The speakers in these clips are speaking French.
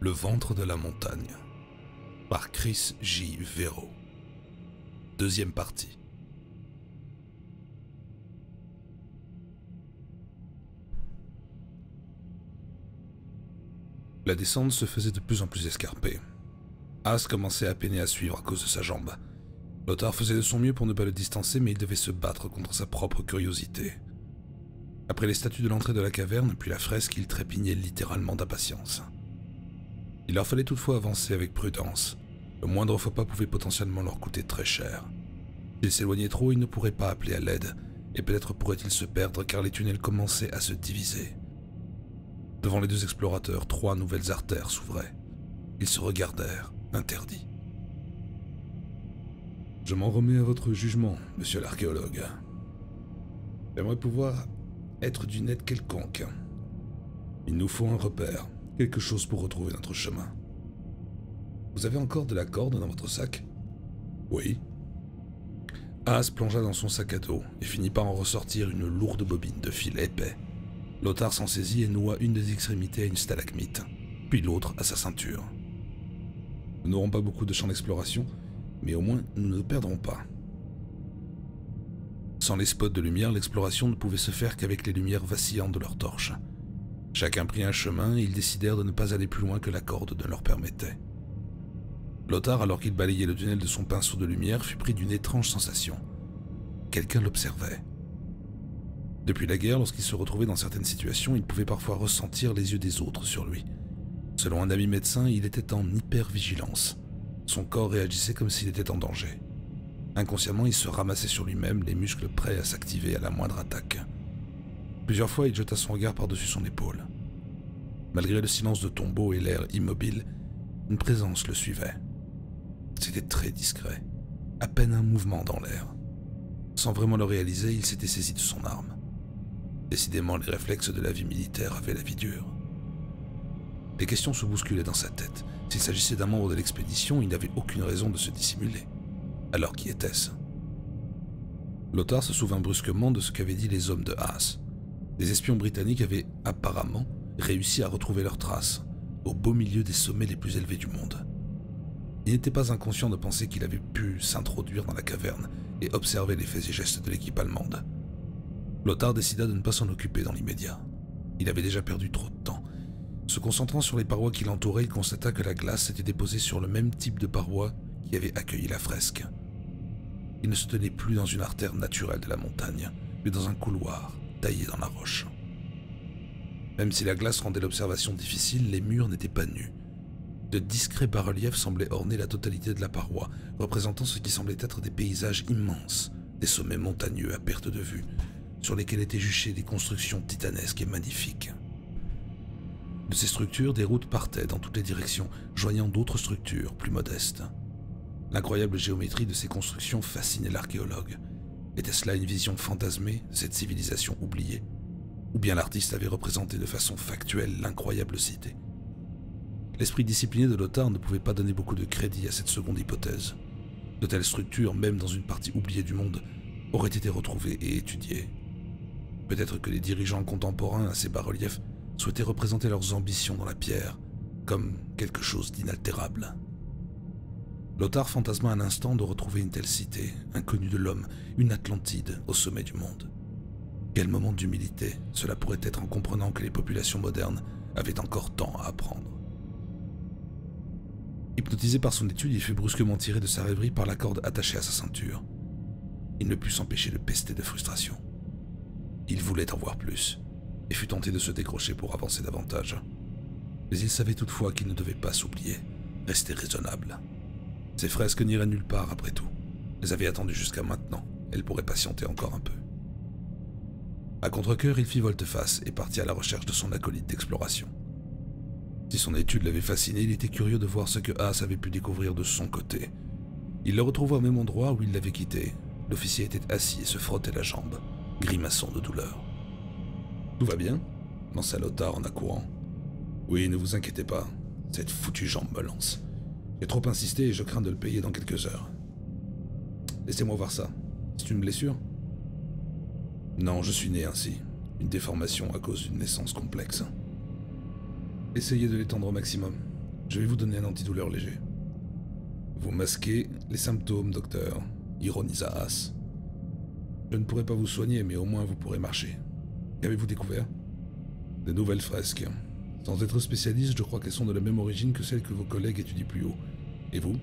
Le ventre de la montagne, par Chris J. Véro. Deuxième partie. La descente se faisait de plus en plus escarpée. As commençait à peiner à suivre à cause de sa jambe. Lothar faisait de son mieux pour ne pas le distancer, mais il devait se battre contre sa propre curiosité. Après les statues de l'entrée de la caverne, puis la fresque, il trépignait littéralement d'impatience. Il leur fallait toutefois avancer avec prudence. Le moindre faux pas pouvait potentiellement leur coûter très cher. S'ils s'éloignaient trop, ils ne pourraient pas appeler à l'aide, et peut-être pourraient-ils se perdre car les tunnels commençaient à se diviser. Devant les deux explorateurs, 3 nouvelles artères s'ouvraient. Ils se regardèrent, interdits. « Je m'en remets à votre jugement, monsieur l'archéologue. J'aimerais pouvoir être d'une aide quelconque. Il nous faut un repère, quelque chose pour retrouver notre chemin. Vous avez encore de la corde dans votre sac? Oui. As plongea dans son sac à dos et finit par en ressortir une lourde bobine de fil épais. Lothar s'en saisit et noua une des extrémités à une stalagmite, puis l'autre à sa ceinture. Nous n'aurons pas beaucoup de champs d'exploration, mais au moins nous ne nous perdrons pas. Sans les spots de lumière, l'exploration ne pouvait se faire qu'avec les lumières vacillantes de leurs torches. Chacun prit un chemin et ils décidèrent de ne pas aller plus loin que la corde ne leur permettait. Lothar, alors qu'il balayait le tunnel de son pinceau de lumière, fut pris d'une étrange sensation. Quelqu'un l'observait. Depuis la guerre, lorsqu'il se retrouvait dans certaines situations, il pouvait parfois ressentir les yeux des autres sur lui. Selon un ami médecin, il était en hypervigilance. Son corps réagissait comme s'il était en danger. Inconsciemment, il se ramassait sur lui-même, les muscles prêts à s'activer à la moindre attaque. Plusieurs fois, il jeta son regard par-dessus son épaule. Malgré le silence de tombeau et l'air immobile, une présence le suivait. C'était très discret, à peine un mouvement dans l'air. Sans vraiment le réaliser, il s'était saisi de son arme. Décidément, les réflexes de la vie militaire avaient la vie dure. Les questions se bousculaient dans sa tête. S'il s'agissait d'un membre de l'expédition, il n'avait aucune raison de se dissimuler. Alors qui était-ce? Lothar se souvint brusquement de ce qu'avaient dit les hommes de As. Des espions britanniques avaient apparemment réussi à retrouver leurs traces, au beau milieu des sommets les plus élevés du monde. Il n'était pas inconscient de penser qu'il avait pu s'introduire dans la caverne et observer les faits et gestes de l'équipe allemande. Lothar décida de ne pas s'en occuper dans l'immédiat. Il avait déjà perdu trop de temps. Se concentrant sur les parois qui l'entouraient, il constata que la glace s'était déposée sur le même type de parois qui avait accueilli la fresque. Il ne se tenait plus dans une artère naturelle de la montagne, mais dans un couloir taillé dans la roche. Même si la glace rendait l'observation difficile, les murs n'étaient pas nus. De discrets bas-reliefs semblaient orner la totalité de la paroi, représentant ce qui semblait être des paysages immenses, des sommets montagneux à perte de vue, sur lesquels étaient juchées des constructions titanesques et magnifiques. De ces structures, des routes partaient dans toutes les directions, joignant d'autres structures plus modestes. L'incroyable géométrie de ces constructions fascinait l'archéologue. Était-ce là une vision fantasmée de cette civilisation oubliée? Ou bien l'artiste avait représenté de façon factuelle l'incroyable cité? L'esprit discipliné de Lothar ne pouvait pas donner beaucoup de crédit à cette seconde hypothèse. De telles structures, même dans une partie oubliée du monde, auraient été retrouvées et étudiées. Peut-être que les dirigeants contemporains à ces bas-reliefs souhaitaient représenter leurs ambitions dans la pierre, comme quelque chose d'inaltérable. Lothar fantasma un instant de retrouver une telle cité, inconnue de l'homme, une Atlantide au sommet du monde. Quel moment d'humilité cela pourrait être en comprenant que les populations modernes avaient encore tant à apprendre. Hypnotisé par son étude, il fut brusquement tiré de sa rêverie par la corde attachée à sa ceinture. Il ne put s'empêcher de pester de frustration. Il voulait en voir plus, et fut tenté de se décrocher pour avancer davantage. Mais il savait toutefois qu'il ne devait pas s'oublier, rester raisonnable. Ces fresques n'iraient nulle part après tout. Elles avaient attendu jusqu'à maintenant, elles pourraient patienter encore un peu. À contre-cœur, il fit volte-face et partit à la recherche de son acolyte d'exploration. Si son étude l'avait fasciné, il était curieux de voir ce que As avait pu découvrir de son côté. Il le retrouva au même endroit où il l'avait quitté. L'officier était assis et se frottait la jambe, grimaçant de douleur. « Tout va bien ?» lança Lothar en accourant. « Oui, ne vous inquiétez pas, cette foutue jambe me lance. J'ai trop insisté et je crains de le payer dans quelques heures. Laissez-moi voir ça. C'est une blessure ? » Non, je suis né ainsi. Une déformation à cause d'une naissance complexe. Essayez de l'étendre au maximum. Je vais vous donner un antidouleur léger. Vous masquez les symptômes, docteur, ironisa Haas. Je ne pourrai pas vous soigner, mais au moins vous pourrez marcher. Qu'avez-vous découvert? De nouvelles fresques. Sans être spécialiste, je crois qu'elles sont de la même origine que celles que vos collègues étudient plus haut. Et vous?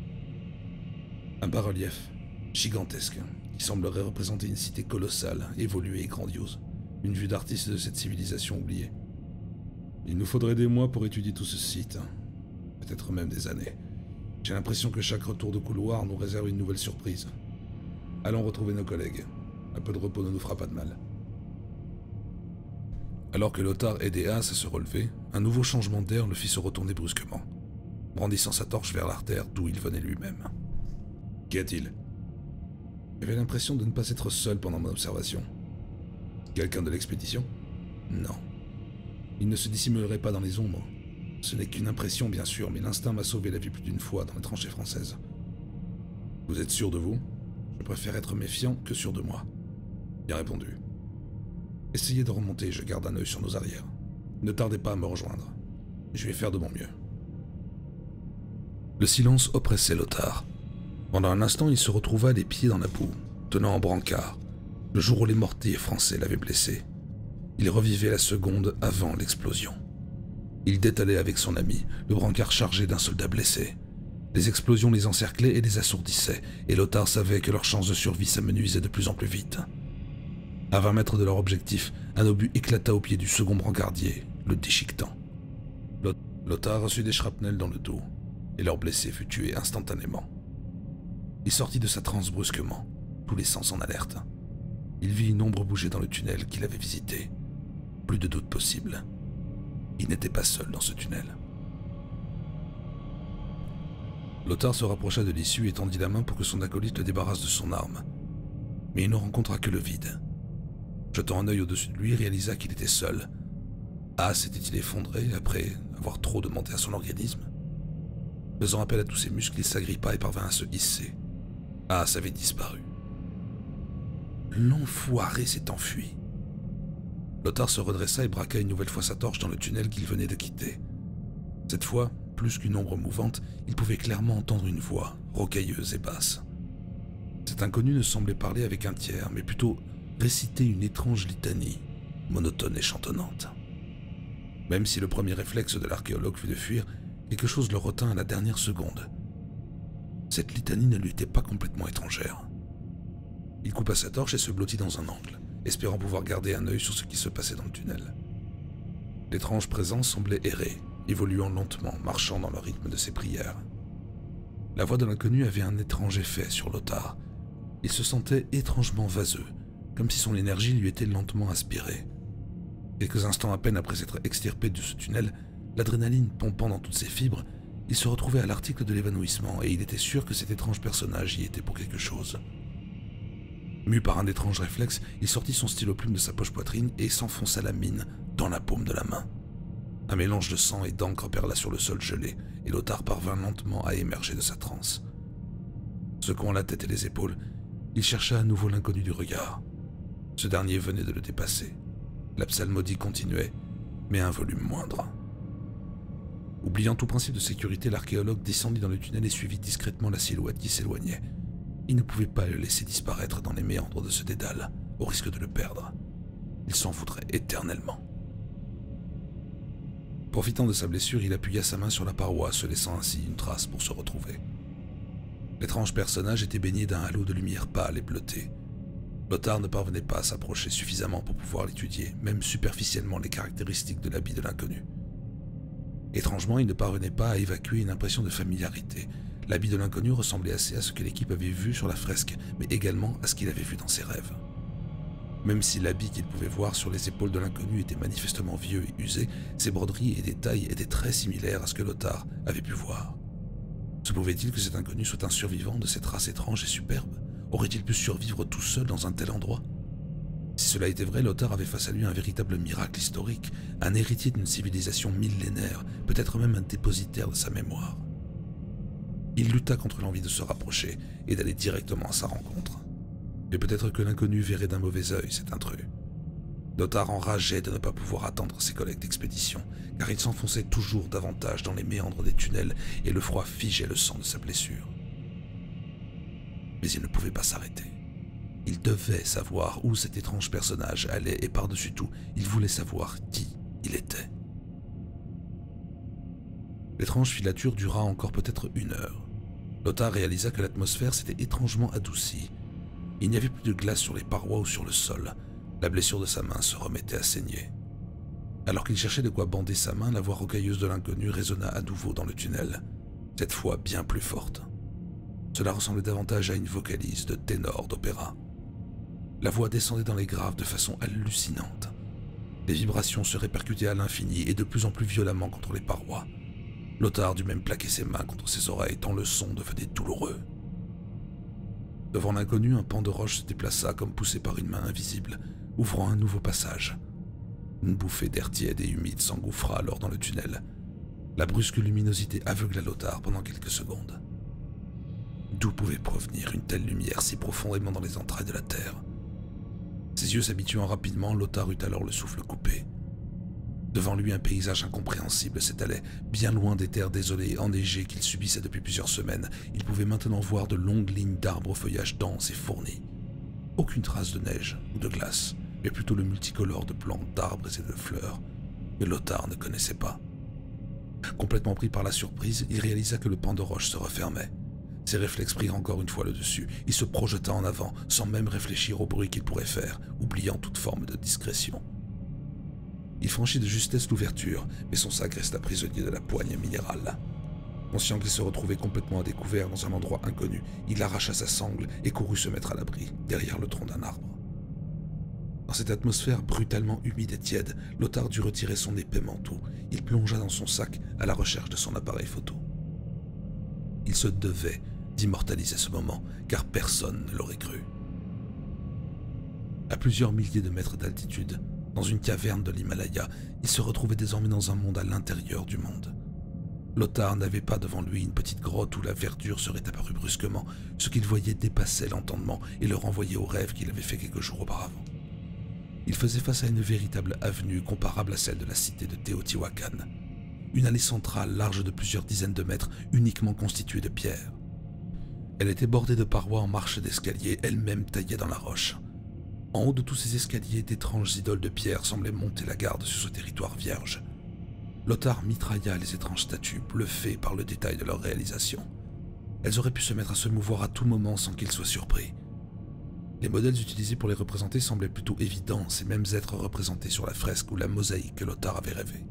Un bas-relief, gigantesque, qui semblerait représenter une cité colossale, évoluée et grandiose. Une vue d'artiste de cette civilisation oubliée. Il nous faudrait des mois pour étudier tout ce site. Peut-être même des années. J'ai l'impression que chaque retour de couloir nous réserve une nouvelle surprise. Allons retrouver nos collègues. Un peu de repos ne nous fera pas de mal. Alors que Lothar aidait Haas à se relever, un nouveau changement d'air le fit se retourner brusquement, brandissant sa torche vers l'artère d'où il venait lui-même. Qu'y a-t-il? J'avais l'impression de ne pas être seul pendant mon observation. Quelqu'un de l'expédition? Non. Il ne se dissimulerait pas dans les ombres. Ce n'est qu'une impression, bien sûr, mais l'instinct m'a sauvé la vie plus d'une fois dans les tranchées françaises. Vous êtes sûr de vous? Je préfère être méfiant que sûr de moi. Bien répondu. Essayez de remonter, je garde un œil sur nos arrières. Ne tardez pas à me rejoindre. Je vais faire de mon mieux. Le silence oppressait Lothar. Pendant un instant, il se retrouva les pieds dans la boue, tenant en brancard, le jour où les mortiers français l'avaient blessé. Il revivait la seconde avant l'explosion. Il détalait avec son ami, le brancard chargé d'un soldat blessé. Les explosions les encerclaient et les assourdissaient, et Lothar savait que leurs chances de survie s'amenuisaient de plus en plus vite. À 20 mètres de leur objectif, un obus éclata au pied du second brancardier, le déchiquetant. Lothar reçut des shrapnels dans le dos, et leur blessé fut tué instantanément. Il sortit de sa transe brusquement, tous les sens en alerte. Il vit une ombre bouger dans le tunnel qu'il avait visité. Plus de doute possible. Il n'était pas seul dans ce tunnel. Lothar se rapprocha de l'issue et tendit la main pour que son acolyte le débarrasse de son arme. Mais il ne rencontra que le vide. Jetant un œil au-dessus de lui, il réalisa qu'il était seul. Ah, s'était-il effondré après avoir trop demandé à son organisme? Faisant appel à tous ses muscles, il s'agrippa et parvint à se hisser. Ah, ça avait disparu. L'enfoiré s'est enfui. Lothar se redressa et braqua une nouvelle fois sa torche dans le tunnel qu'il venait de quitter. Cette fois, plus qu'une ombre mouvante, il pouvait clairement entendre une voix, rocailleuse et basse. Cet inconnu ne semblait parler avec un tiers, mais plutôt réciter une étrange litanie, monotone et chantonnante. Même si le premier réflexe de l'archéologue fut de fuir, quelque chose le retint à la dernière seconde. Cette litanie ne lui était pas complètement étrangère. Il coupa sa torche et se blottit dans un angle, espérant pouvoir garder un œil sur ce qui se passait dans le tunnel. L'étrange présence semblait errer, évoluant lentement, marchant dans le rythme de ses prières. La voix de l'inconnu avait un étrange effet sur Lothar. Il se sentait étrangement vaseux, comme si son énergie lui était lentement aspirée. Quelques instants à peine après s'être extirpé de ce tunnel, l'adrénaline pompant dans toutes ses fibres, il se retrouvait à l'article de l'évanouissement et il était sûr que cet étrange personnage y était pour quelque chose. Mu par un étrange réflexe, il sortit son stylo plume de sa poche poitrine et s'enfonça la mine dans la paume de la main. Un mélange de sang et d'encre perla sur le sol gelé, et Lothar parvint lentement à émerger de sa transe. Secouant la tête et les épaules, il chercha à nouveau l'inconnu du regard. Ce dernier venait de le dépasser. La psalmodie continuait, mais à un volume moindre. Oubliant tout principe de sécurité, l'archéologue descendit dans le tunnel et suivit discrètement la silhouette qui s'éloignait. Il ne pouvait pas le laisser disparaître dans les méandres de ce dédale, au risque de le perdre. Il s'en voudrait éternellement. Profitant de sa blessure, il appuya sa main sur la paroi, se laissant ainsi une trace pour se retrouver. L'étrange personnage était baigné d'un halo de lumière pâle et bleutée. Lothar ne parvenait pas à s'approcher suffisamment pour pouvoir l'étudier, même superficiellement les caractéristiques de l'habit de l'inconnu. Étrangement, il ne parvenait pas à évacuer une impression de familiarité. L'habit de l'inconnu ressemblait assez à ce que l'équipe avait vu sur la fresque, mais également à ce qu'il avait vu dans ses rêves. Même si l'habit qu'il pouvait voir sur les épaules de l'inconnu était manifestement vieux et usé, ses broderies et détails étaient très similaires à ce que Lothar avait pu voir. Se pouvait-il que cet inconnu soit un survivant de cette race étrange et superbe? Aurait-il pu survivre tout seul dans un tel endroit? Si cela était vrai, Lothar avait face à lui un véritable miracle historique, un héritier d'une civilisation millénaire, peut-être même un dépositaire de sa mémoire. Il lutta contre l'envie de se rapprocher et d'aller directement à sa rencontre. Mais peut-être que l'inconnu verrait d'un mauvais œil cet intrus. Lothar enrageait de ne pas pouvoir attendre ses collègues d'expédition, car il s'enfonçait toujours davantage dans les méandres des tunnels et le froid figeait le sang de sa blessure. Mais il ne pouvait pas s'arrêter. Il devait savoir où cet étrange personnage allait et par-dessus tout, il voulait savoir qui il était. L'étrange filature dura encore peut-être 1 heure. Lothar réalisa que l'atmosphère s'était étrangement adoucie. Il n'y avait plus de glace sur les parois ou sur le sol. La blessure de sa main se remettait à saigner. Alors qu'il cherchait de quoi bander sa main, la voix rocailleuse de l'inconnu résonna à nouveau dans le tunnel, cette fois bien plus forte. Cela ressemblait davantage à une vocalise de ténor d'opéra. La voix descendait dans les graves de façon hallucinante. Les vibrations se répercutaient à l'infini et de plus en plus violemment contre les parois. Lothar dut même plaquer ses mains contre ses oreilles tant le son devenait douloureux. Devant l'inconnu, un pan de roche se déplaça comme poussé par une main invisible, ouvrant un nouveau passage. Une bouffée d'air tiède et humide s'engouffra alors dans le tunnel. La brusque luminosité aveugla Lothar pendant quelques secondes. D'où pouvait provenir une telle lumière si profondément dans les entrailles de la terre? Ses yeux s'habituant rapidement, Lothar eut alors le souffle coupé. Devant lui, un paysage incompréhensible s'étalait, bien loin des terres désolées et enneigées qu'il subissait depuis plusieurs semaines. Il pouvait maintenant voir de longues lignes d'arbres au feuillage dense et fourni. Aucune trace de neige ou de glace, mais plutôt le multicolore de plantes, d'arbres et de fleurs que Lothar ne connaissait pas. Complètement pris par la surprise, il réalisa que le pan de roche se refermait. Ses réflexes prirent encore une fois le dessus. Il se projeta en avant, sans même réfléchir au bruit qu'il pourrait faire, oubliant toute forme de discrétion. Il franchit de justesse l'ouverture, mais son sac resta prisonnier de la poigne minérale. Conscient qu'il se retrouvait complètement à découvert dans un endroit inconnu, il arracha sa sangle et courut se mettre à l'abri, derrière le tronc d'un arbre. Dans cette atmosphère brutalement humide et tiède, Lothar dut retirer son épais manteau. Il plongea dans son sac à la recherche de son appareil photo. Il se devait d'immortaliser ce moment, car personne ne l'aurait cru. À plusieurs milliers de mètres d'altitude, dans une caverne de l'Himalaya, il se retrouvait désormais dans un monde à l'intérieur du monde. Lothar n'avait pas devant lui une petite grotte où la verdure serait apparue brusquement. Ce qu'il voyait dépassait l'entendement et le renvoyait au rêve qu'il avait fait quelques jours auparavant. Il faisait face à une véritable avenue comparable à celle de la cité de Teotihuacan. Une allée centrale large de plusieurs dizaines de mètres, uniquement constituée de pierres. Elle était bordée de parois en marche d'escalier, elles-mêmes taillées dans la roche. En haut de tous ces escaliers, d'étranges idoles de pierre semblaient monter la garde sur ce territoire vierge. Lothar mitrailla les étranges statues, bluffé par le détail de leur réalisation. Elles auraient pu se mettre à se mouvoir à tout moment sans qu'il soit surpris. Les modèles utilisés pour les représenter semblaient plutôt évidents, ces mêmes êtres représentés sur la fresque ou la mosaïque que Lothar avait rêvé.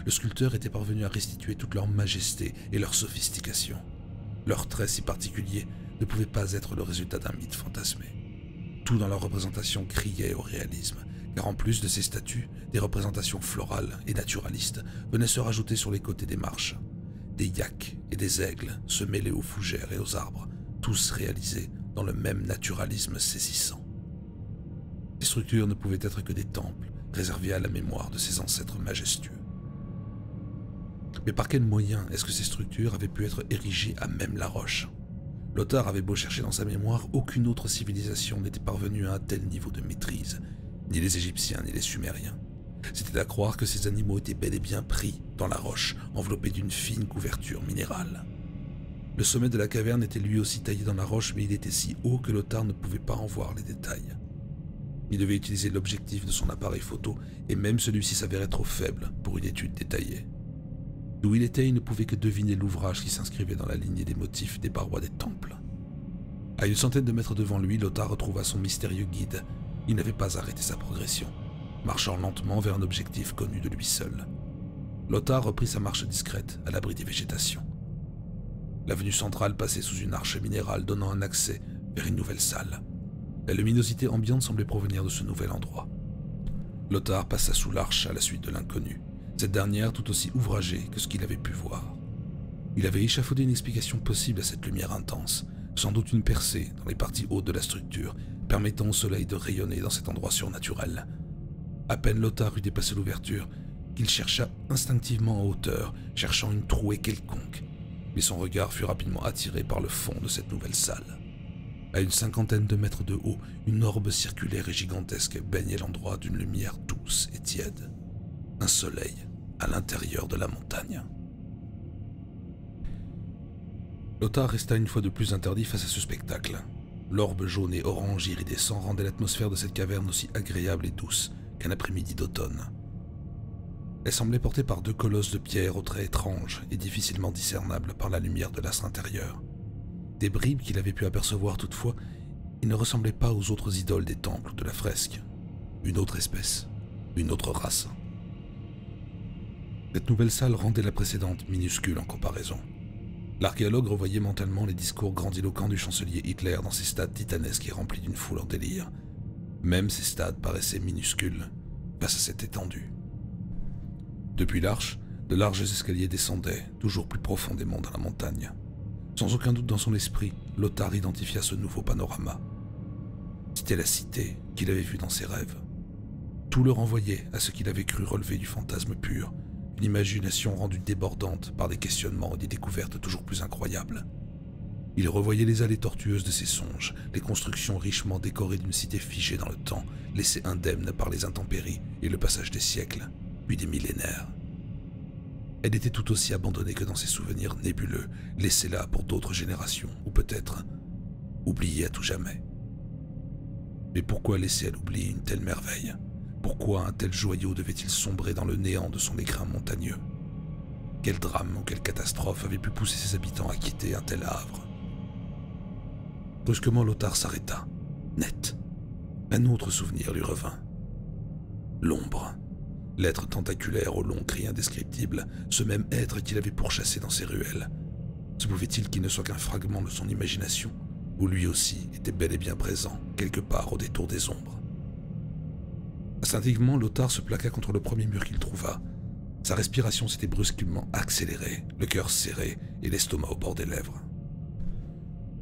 Le sculpteur était parvenu à restituer toute leur majesté et leur sophistication. Leurs traits si particuliers ne pouvaient pas être le résultat d'un mythe fantasmé. Tout dans leur représentation criait au réalisme, car en plus de ces statues, des représentations florales et naturalistes venaient se rajouter sur les côtés des marches. Des yaks et des aigles se mêlaient aux fougères et aux arbres, tous réalisés dans le même naturalisme saisissant. Ces structures ne pouvaient être que des temples réservés à la mémoire de ces ancêtres majestueux. Mais par quels moyens est-ce que ces structures avaient pu être érigées à même la roche? Lothar avait beau chercher dans sa mémoire, aucune autre civilisation n'était parvenue à un tel niveau de maîtrise, ni les Égyptiens ni les Sumériens. C'était à croire que ces animaux étaient bel et bien pris dans la roche, enveloppés d'une fine couverture minérale. Le sommet de la caverne était lui aussi taillé dans la roche, mais il était si haut que Lothar ne pouvait pas en voir les détails. Il devait utiliser l'objectif de son appareil photo, et même celui-ci s'avérait trop faible pour une étude détaillée. D'où il était, il ne pouvait que deviner l'ouvrage qui s'inscrivait dans la lignée des motifs des parois des temples. À une centaine de mètres devant lui, Lothar retrouva son mystérieux guide. Il n'avait pas arrêté sa progression, marchant lentement vers un objectif connu de lui seul. Lothar reprit sa marche discrète à l'abri des végétations. L'avenue centrale passait sous une arche minérale donnant un accès vers une nouvelle salle. La luminosité ambiante semblait provenir de ce nouvel endroit. Lothar passa sous l'arche à la suite de l'inconnu, cette dernière tout aussi ouvragée que ce qu'il avait pu voir. Il avait échafaudé une explication possible à cette lumière intense, sans doute une percée dans les parties hautes de la structure, permettant au soleil de rayonner dans cet endroit surnaturel. À peine Lothar eut dépassé l'ouverture, qu'il chercha instinctivement en hauteur, cherchant une trouée quelconque, mais son regard fut rapidement attiré par le fond de cette nouvelle salle. À une cinquantaine de mètres de haut, une orbe circulaire et gigantesque baignait l'endroit d'une lumière douce et tiède. Un soleil à l'intérieur de la montagne. Lothar resta une fois de plus interdit face à ce spectacle. L'orbe jaune et orange iridescent rendait l'atmosphère de cette caverne aussi agréable et douce qu'un après-midi d'automne. Elle semblait portée par deux colosses de pierre aux traits étranges et difficilement discernables par la lumière de l'astre intérieur. Des bribes qu'il avait pu apercevoir toutefois, ils ne ressemblaient pas aux autres idoles des temples ou de la fresque. Une autre espèce, une autre race. Cette nouvelle salle rendait la précédente minuscule en comparaison. L'archéologue revoyait mentalement les discours grandiloquents du chancelier Hitler dans ces stades titanesques et remplis d'une foule en délire. Même ces stades paraissaient minuscules face à cette étendue. Depuis l'arche, de larges escaliers descendaient, toujours plus profondément dans la montagne. Sans aucun doute dans son esprit, Lothar identifia ce nouveau panorama. C'était la cité qu'il avait vue dans ses rêves. Tout le renvoyait à ce qu'il avait cru relever du fantasme pur, l'imagination rendue débordante par des questionnements et des découvertes toujours plus incroyables. Il revoyait les allées tortueuses de ses songes, les constructions richement décorées d'une cité figée dans le temps, laissée indemne par les intempéries et le passage des siècles, puis des millénaires. Elle était tout aussi abandonnée que dans ses souvenirs nébuleux, laissés là pour d'autres générations, ou peut-être oubliée à tout jamais. Mais pourquoi laisser à l'oubli une telle merveille? Pourquoi un tel joyau devait-il sombrer dans le néant de son écrin montagneux? Quel drame ou quelle catastrophe avait pu pousser ses habitants à quitter un tel havre? Brusquement, Lothar s'arrêta, net. Un autre souvenir lui revint. L'ombre. L'être tentaculaire au long cri indescriptible, ce même être qu'il avait pourchassé dans ses ruelles. Se pouvait-il qu'il ne soit qu'un fragment de son imagination, où lui aussi était bel et bien présent, quelque part au détour des ombres? Instinctivement, Lothar se plaqua contre le premier mur qu'il trouva. Sa respiration s'était brusquement accélérée, le cœur serré et l'estomac au bord des lèvres.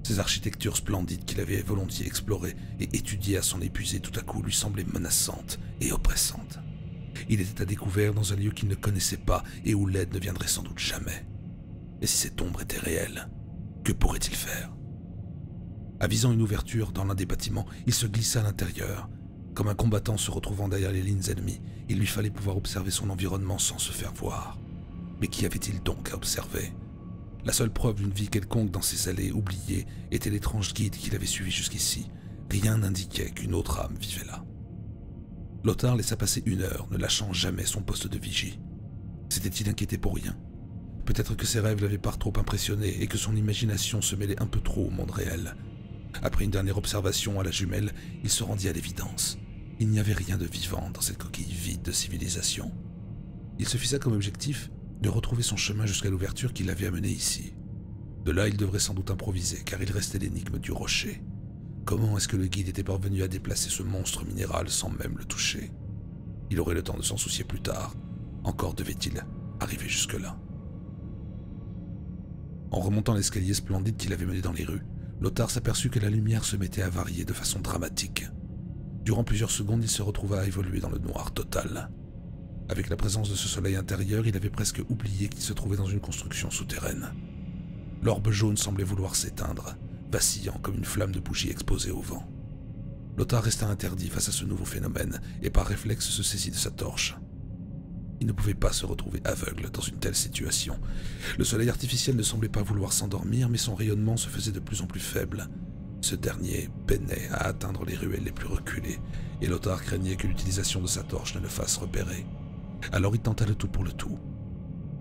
Ces architectures splendides qu'il avait volontiers explorées et étudiées à son épuisé tout à coup lui semblaient menaçantes et oppressantes. Il était à découvert dans un lieu qu'il ne connaissait pas et où l'aide ne viendrait sans doute jamais. Et si cette ombre était réelle, que pourrait-il faire? Avisant une ouverture dans l'un des bâtiments, il se glissa à l'intérieur. Comme un combattant se retrouvant derrière les lignes ennemies, il lui fallait pouvoir observer son environnement sans se faire voir. Mais qu'y avait-il donc à observer? La seule preuve d'une vie quelconque dans ces allées oubliées était l'étrange guide qu'il avait suivi jusqu'ici. Rien n'indiquait qu'une autre âme vivait là. Lothar laissa passer 1 heure, ne lâchant jamais son poste de vigie. S'était-il inquiété pour rien? Peut-être que ses rêves l'avaient par trop impressionné et que son imagination se mêlait un peu trop au monde réel. Après une dernière observation à la jumelle, il se rendit à l'évidence. Il n'y avait rien de vivant dans cette coquille vide de civilisation. Il se fixa comme objectif de retrouver son chemin jusqu'à l'ouverture qui l'avait amené ici. De là, il devrait sans doute improviser, car il restait l'énigme du rocher. Comment est-ce que le guide était parvenu à déplacer ce monstre minéral sans même le toucher? Il aurait le temps de s'en soucier plus tard. Encore devait-il arriver jusque-là. En remontant l'escalier splendide qui l'avait mené dans les rues, Lothar s'aperçut que la lumière se mettait à varier de façon dramatique. Durant plusieurs secondes, il se retrouva à évoluer dans le noir total. Avec la présence de ce soleil intérieur, il avait presque oublié qu'il se trouvait dans une construction souterraine. L'orbe jaune semblait vouloir s'éteindre, vacillant comme une flamme de bougie exposée au vent. Lothar resta interdit face à ce nouveau phénomène et par réflexe se saisit de sa torche. Il ne pouvait pas se retrouver aveugle dans une telle situation. Le soleil artificiel ne semblait pas vouloir s'endormir, mais son rayonnement se faisait de plus en plus faible. Ce dernier peinait à atteindre les ruelles les plus reculées, et Lothar craignait que l'utilisation de sa torche ne le fasse repérer. Alors il tenta le tout pour le tout.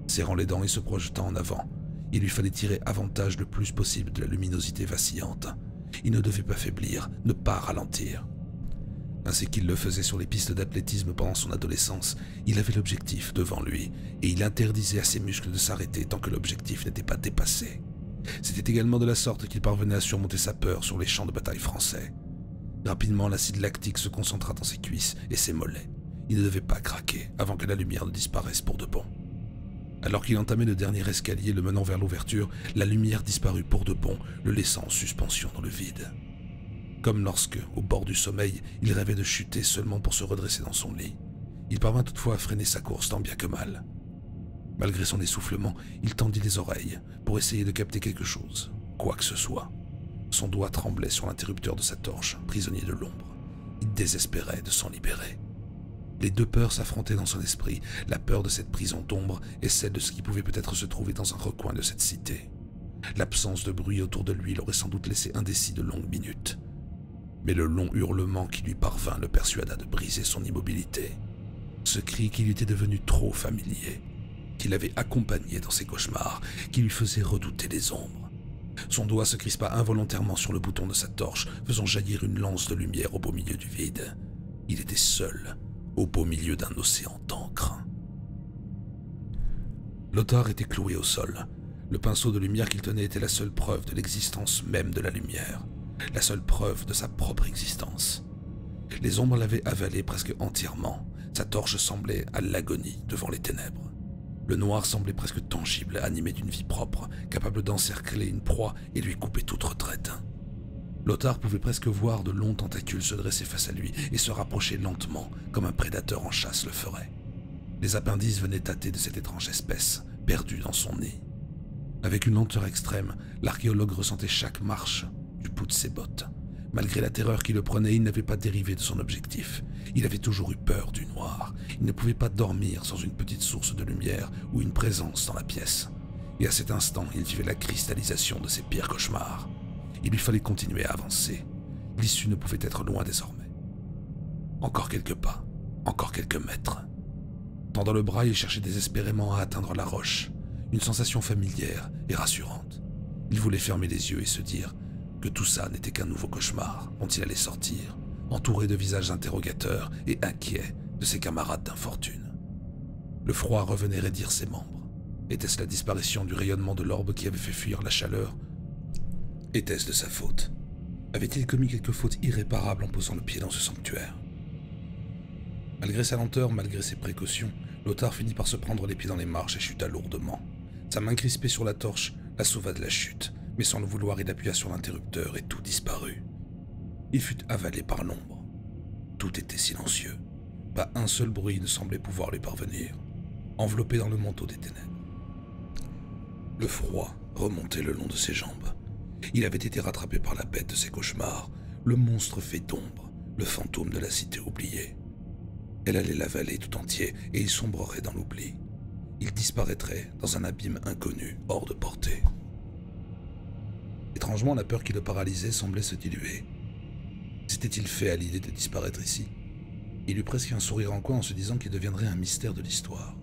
Serrant les dents et se projetant en avant, il lui fallait tirer avantage le plus possible de la luminosité vacillante. Il ne devait pas faiblir, ne pas ralentir. Ainsi qu'il le faisait sur les pistes d'athlétisme pendant son adolescence, il avait l'objectif devant lui, et il interdisait à ses muscles de s'arrêter tant que l'objectif n'était pas dépassé. C'était également de la sorte qu'il parvenait à surmonter sa peur sur les champs de bataille français. Rapidement, l'acide lactique se concentra dans ses cuisses et ses mollets. Il ne devait pas craquer avant que la lumière ne disparaisse pour de bon. Alors qu'il entamait le dernier escalier le menant vers l'ouverture, la lumière disparut pour de bon, le laissant en suspension dans le vide. Comme lorsque, au bord du sommeil, il rêvait de chuter seulement pour se redresser dans son lit. Il parvint toutefois à freiner sa course tant bien que mal. Malgré son essoufflement, il tendit les oreilles pour essayer de capter quelque chose, quoi que ce soit. Son doigt tremblait sur l'interrupteur de sa torche, prisonnier de l'ombre. Il désespérait de s'en libérer. Les deux peurs s'affrontaient dans son esprit, la peur de cette prison d'ombre et celle de ce qui pouvait peut-être se trouver dans un recoin de cette cité. L'absence de bruit autour de lui l'aurait sans doute laissé indécis de longues minutes. Mais le long hurlement qui lui parvint le persuada de briser son immobilité. Ce cri qui lui était devenu trop familier, qui l'avait accompagné dans ses cauchemars, qui lui faisait redouter les ombres. Son doigt se crispa involontairement sur le bouton de sa torche, faisant jaillir une lance de lumière au beau milieu du vide. Il était seul, au beau milieu d'un océan d'encre. Lothar était cloué au sol. Le pinceau de lumière qu'il tenait était la seule preuve de l'existence même de la lumière, la seule preuve de sa propre existence. Les ombres l'avaient avalé presque entièrement. Sa torche semblait à l'agonie devant les ténèbres. Le noir semblait presque tangible, animé d'une vie propre, capable d'encercler une proie et lui couper toute retraite. Lothar pouvait presque voir de longs tentacules se dresser face à lui et se rapprocher lentement, comme un prédateur en chasse le ferait. Les appendices venaient tâter de cette étrange espèce, perdue dans son nid. Avec une lenteur extrême, l'archéologue ressentait chaque marche du bout de ses bottes. Malgré la terreur qui le prenait, il n'avait pas dérivé de son objectif. Il avait toujours eu peur du noir. Il ne pouvait pas dormir sans une petite source de lumière ou une présence dans la pièce. Et à cet instant, il vivait la cristallisation de ses pires cauchemars. Il lui fallait continuer à avancer. L'issue ne pouvait être loin désormais. Encore quelques pas, encore quelques mètres. Tendant le bras, il cherchait désespérément à atteindre la roche. Une sensation familière et rassurante. Il voulait fermer les yeux et se dire que tout ça n'était qu'un nouveau cauchemar dont il allait sortir, entouré de visages interrogateurs et inquiets de ses camarades d'infortune. Le froid revenait raidir ses membres. Était-ce la disparition du rayonnement de l'orbe qui avait fait fuir la chaleur? Était-ce de sa faute? Avait-il commis quelque faute irréparable en posant le pied dans ce sanctuaire? Malgré sa lenteur, malgré ses précautions, Lothar finit par se prendre les pieds dans les marches et chuta lourdement. Sa main crispée sur la torche la sauva de la chute, mais sans le vouloir, il appuya sur l'interrupteur et tout disparut. Il fut avalé par l'ombre. Tout était silencieux. Pas un seul bruit ne semblait pouvoir lui parvenir, enveloppé dans le manteau des ténèbres. Le froid remontait le long de ses jambes. Il avait été rattrapé par la bête de ses cauchemars, le monstre fait d'ombre, le fantôme de la cité oubliée. Elle allait l'avaler tout entier et il sombrerait dans l'oubli. Il disparaîtrait dans un abîme inconnu, hors de portée. Étrangement, la peur qui le paralysait semblait se diluer. S'était-il fait à l'idée de disparaître ici? Il eut presque un sourire en coin en se disant qu'il deviendrait un mystère de l'histoire.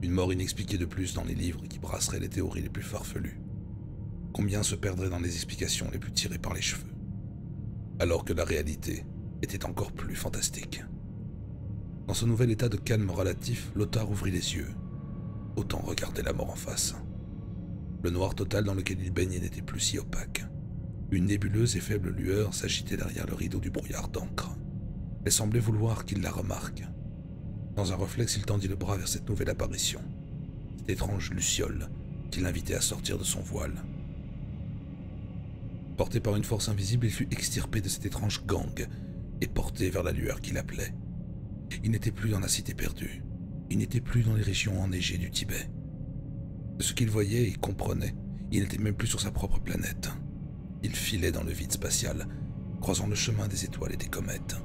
Une mort inexpliquée de plus dans les livres qui brasseraient les théories les plus farfelues. Combien se perdraient dans les explications les plus tirées par les cheveux? Alors que la réalité était encore plus fantastique. Dans ce nouvel état de calme relatif, Lothar ouvrit les yeux. Autant regarder la mort en face. Le noir total dans lequel il baignait n'était plus si opaque. Une nébuleuse et faible lueur s'agitait derrière le rideau du brouillard d'encre. Elle semblait vouloir qu'il la remarque. Dans un réflexe, il tendit le bras vers cette nouvelle apparition. Cette étrange luciole qui l'invitait à sortir de son voile. Porté par une force invisible, il fut extirpé de cet étrange gang et porté vers la lueur qui l'appelait. Il n'était plus dans la cité perdue. Il n'était plus dans les régions enneigées du Tibet. De ce qu'il voyait et comprenait, il n'était même plus sur sa propre planète. Il filait dans le vide spatial, croisant le chemin des étoiles et des comètes.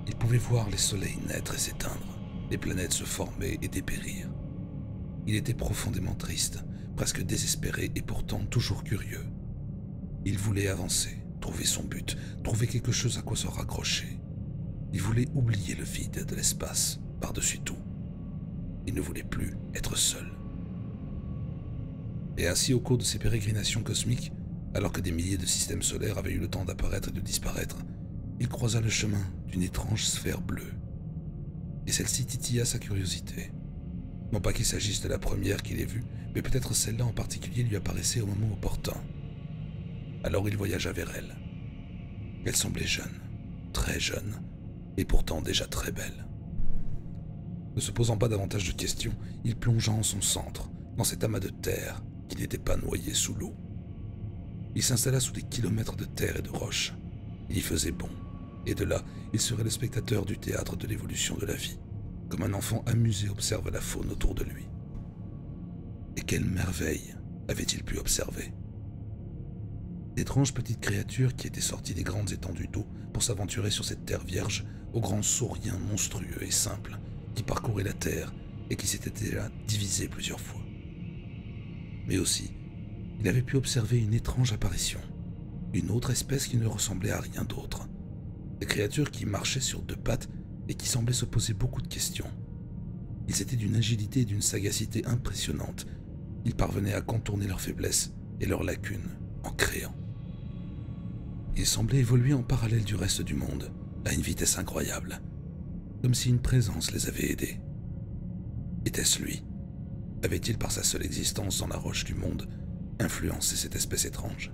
Il pouvait voir les soleils naître et s'éteindre, les planètes se former et dépérir. Il était profondément triste, presque désespéré et pourtant toujours curieux. Il voulait avancer, trouver son but, trouver quelque chose à quoi se raccrocher. Il voulait oublier le vide de l'espace, par-dessus tout. Il ne voulait plus être seul. Et ainsi, au cours de ses pérégrinations cosmiques, alors que des milliers de systèmes solaires avaient eu le temps d'apparaître et de disparaître, il croisa le chemin d'une étrange sphère bleue. Et celle-ci titilla sa curiosité. Non pas qu'il s'agisse de la première qu'il ait vue, mais peut-être celle-là en particulier lui apparaissait au moment opportun. Alors il voyagea vers elle. Elle semblait jeune, très jeune, et pourtant déjà très belle. Ne se posant pas davantage de questions, il plongea en son centre, dans cet amas de terre qui n'était pas noyé sous l'eau. Il s'installa sous des kilomètres de terre et de roches. Il y faisait bon, et de là, il serait le spectateur du théâtre de l'évolution de la vie, comme un enfant amusé observe la faune autour de lui. Et quelle merveille avait-il pu observer? D'étranges petites créatures qui étaient sorties des grandes étendues d'eau pour s'aventurer sur cette terre vierge aux grands sauriens monstrueux et simples qui parcouraient la terre et qui s'étaient déjà divisés plusieurs fois. Mais aussi, il avait pu observer une étrange apparition, une autre espèce qui ne ressemblait à rien d'autre. Des créatures qui marchaient sur deux pattes et qui semblaient se poser beaucoup de questions. Ils étaient d'une agilité et d'une sagacité impressionnantes. Ils parvenaient à contourner leurs faiblesses et leurs lacunes en créant. Ils semblaient évoluer en parallèle du reste du monde, à une vitesse incroyable, comme si une présence les avait aidés. Était-ce lui? Avait-il, par sa seule existence dans la roche du monde, influencé cette espèce étrange?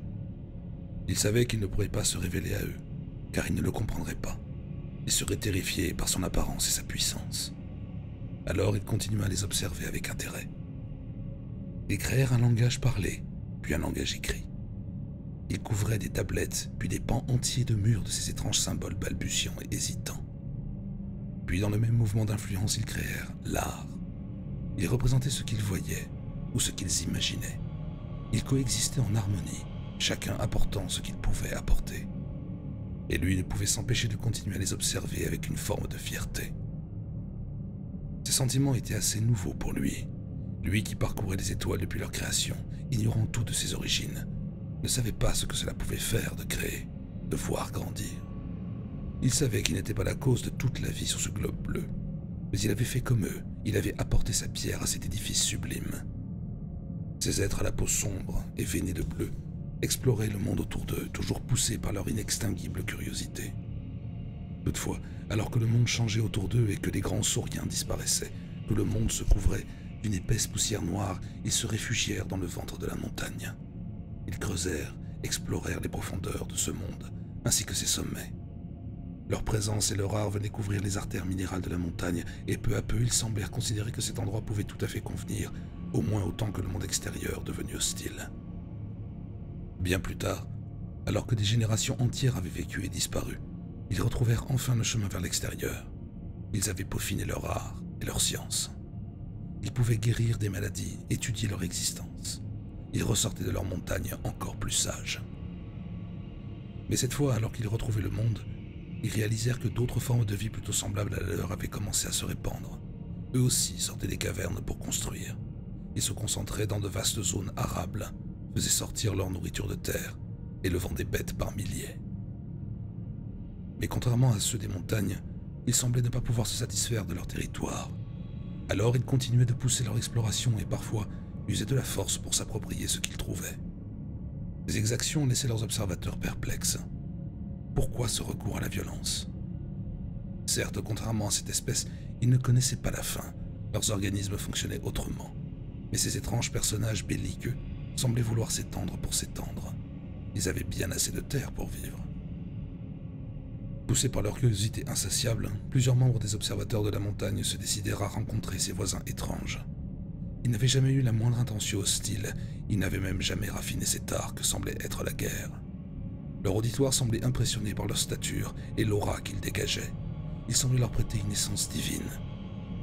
Il savait qu'il ne pourrait pas se révéler à eux, car ils ne le comprendraient pas. Ils seraient terrifiés par son apparence et sa puissance. Alors il continua à les observer avec intérêt. Ils créèrent un langage parlé, puis un langage écrit. Ils couvraient des tablettes, puis des pans entiers de murs de ces étranges symboles balbutiants et hésitants. Puis dans le même mouvement d'influence, ils créèrent l'art. Ils représentaient ce qu'ils voyaient ou ce qu'ils imaginaient. Ils coexistaient en harmonie, chacun apportant ce qu'il pouvait apporter. Et lui ne pouvait s'empêcher de continuer à les observer avec une forme de fierté. Ces sentiments étaient assez nouveaux pour lui. Lui qui parcourait les étoiles depuis leur création, ignorant tout de ses origines, ne savait pas ce que cela pouvait faire de créer, de voir grandir. Il savait qu'il n'était pas la cause de toute la vie sur ce globe bleu, mais il avait fait comme eux, il avait apporté sa pierre à cet édifice sublime. Ces êtres à la peau sombre et veinés de bleu exploraient le monde autour d'eux, toujours poussés par leur inextinguible curiosité. Toutefois, alors que le monde changeait autour d'eux et que les grands sauriens disparaissaient, que le monde se couvrait d'une épaisse poussière noire, ils se réfugièrent dans le ventre de la montagne. Ils creusèrent, explorèrent les profondeurs de ce monde, ainsi que ses sommets. Leur présence et leur art venaient couvrir les artères minérales de la montagne, et peu à peu ils semblèrent considérer que cet endroit pouvait tout à fait convenir, au moins autant que le monde extérieur devenu hostile. Bien plus tard, alors que des générations entières avaient vécu et disparu, ils retrouvèrent enfin le chemin vers l'extérieur. Ils avaient peaufiné leur art et leur science. Ils pouvaient guérir des maladies, étudier leur existence. Ils ressortaient de leur montagne encore plus sages. Mais cette fois, alors qu'ils retrouvaient le monde, ils réalisèrent que d'autres formes de vie plutôt semblables à la leur avaient commencé à se répandre. Eux aussi sortaient des cavernes pour construire. Ils se concentraient dans de vastes zones arables, faisaient sortir leur nourriture de terre et levant des bêtes par milliers. Mais contrairement à ceux des montagnes, ils semblaient ne pas pouvoir se satisfaire de leur territoire. Alors ils continuaient de pousser leur exploration et parfois usaient de la force pour s'approprier ce qu'ils trouvaient. Ces exactions laissaient leurs observateurs perplexes. Pourquoi ce recours à la violence? Certes, contrairement à cette espèce, ils ne connaissaient pas la faim, leurs organismes fonctionnaient autrement. Mais ces étranges personnages belliqueux semblaient vouloir s'étendre pour s'étendre. Ils avaient bien assez de terre pour vivre. Poussés par leur curiosité insatiable, plusieurs membres des observateurs de la montagne se décidèrent à rencontrer ces voisins étranges. Ils n'avaient jamais eu la moindre intention hostile, ils n'avaient même jamais raffiné cet art que semblait être la guerre. Leur auditoire semblait impressionné par leur stature et l'aura qu'ils dégageaient. Ils semblaient leur prêter une essence divine,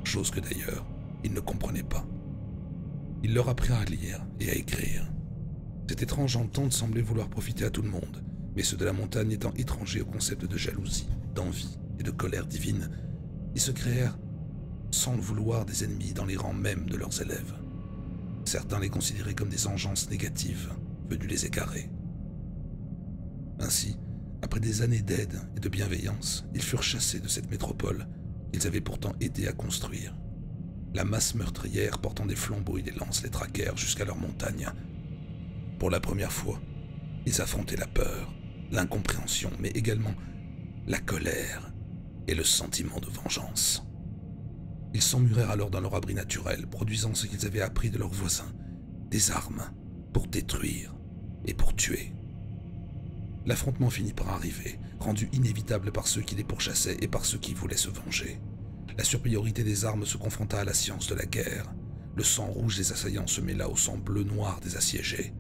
chose que d'ailleurs, ils ne comprenaient pas. Ils leur apprirent à lire et à écrire. Cette étrange entente semblait vouloir profiter à tout le monde, mais ceux de la montagne étant étrangers au concept de jalousie, d'envie et de colère divine, ils se créèrent, sans le vouloir, des ennemis dans les rangs même de leurs élèves. Certains les considéraient comme des engeances négatives, venues les égarer. Ainsi, après des années d'aide et de bienveillance, ils furent chassés de cette métropole qu'ils avaient pourtant aidé à construire. La masse meurtrière portant des flambeaux et des lances les traquèrent jusqu'à leur montagne. Pour la première fois, ils affrontaient la peur, l'incompréhension, mais également la colère et le sentiment de vengeance. Ils s'emmurèrent alors dans leur abri naturel, produisant ce qu'ils avaient appris de leurs voisins, des armes pour détruire et pour tuer. L'affrontement finit par arriver, rendu inévitable par ceux qui les pourchassaient et par ceux qui voulaient se venger. La supériorité des armes se confronta à la science de la guerre. Le sang rouge des assaillants se mêla au sang bleu-noir des assiégés.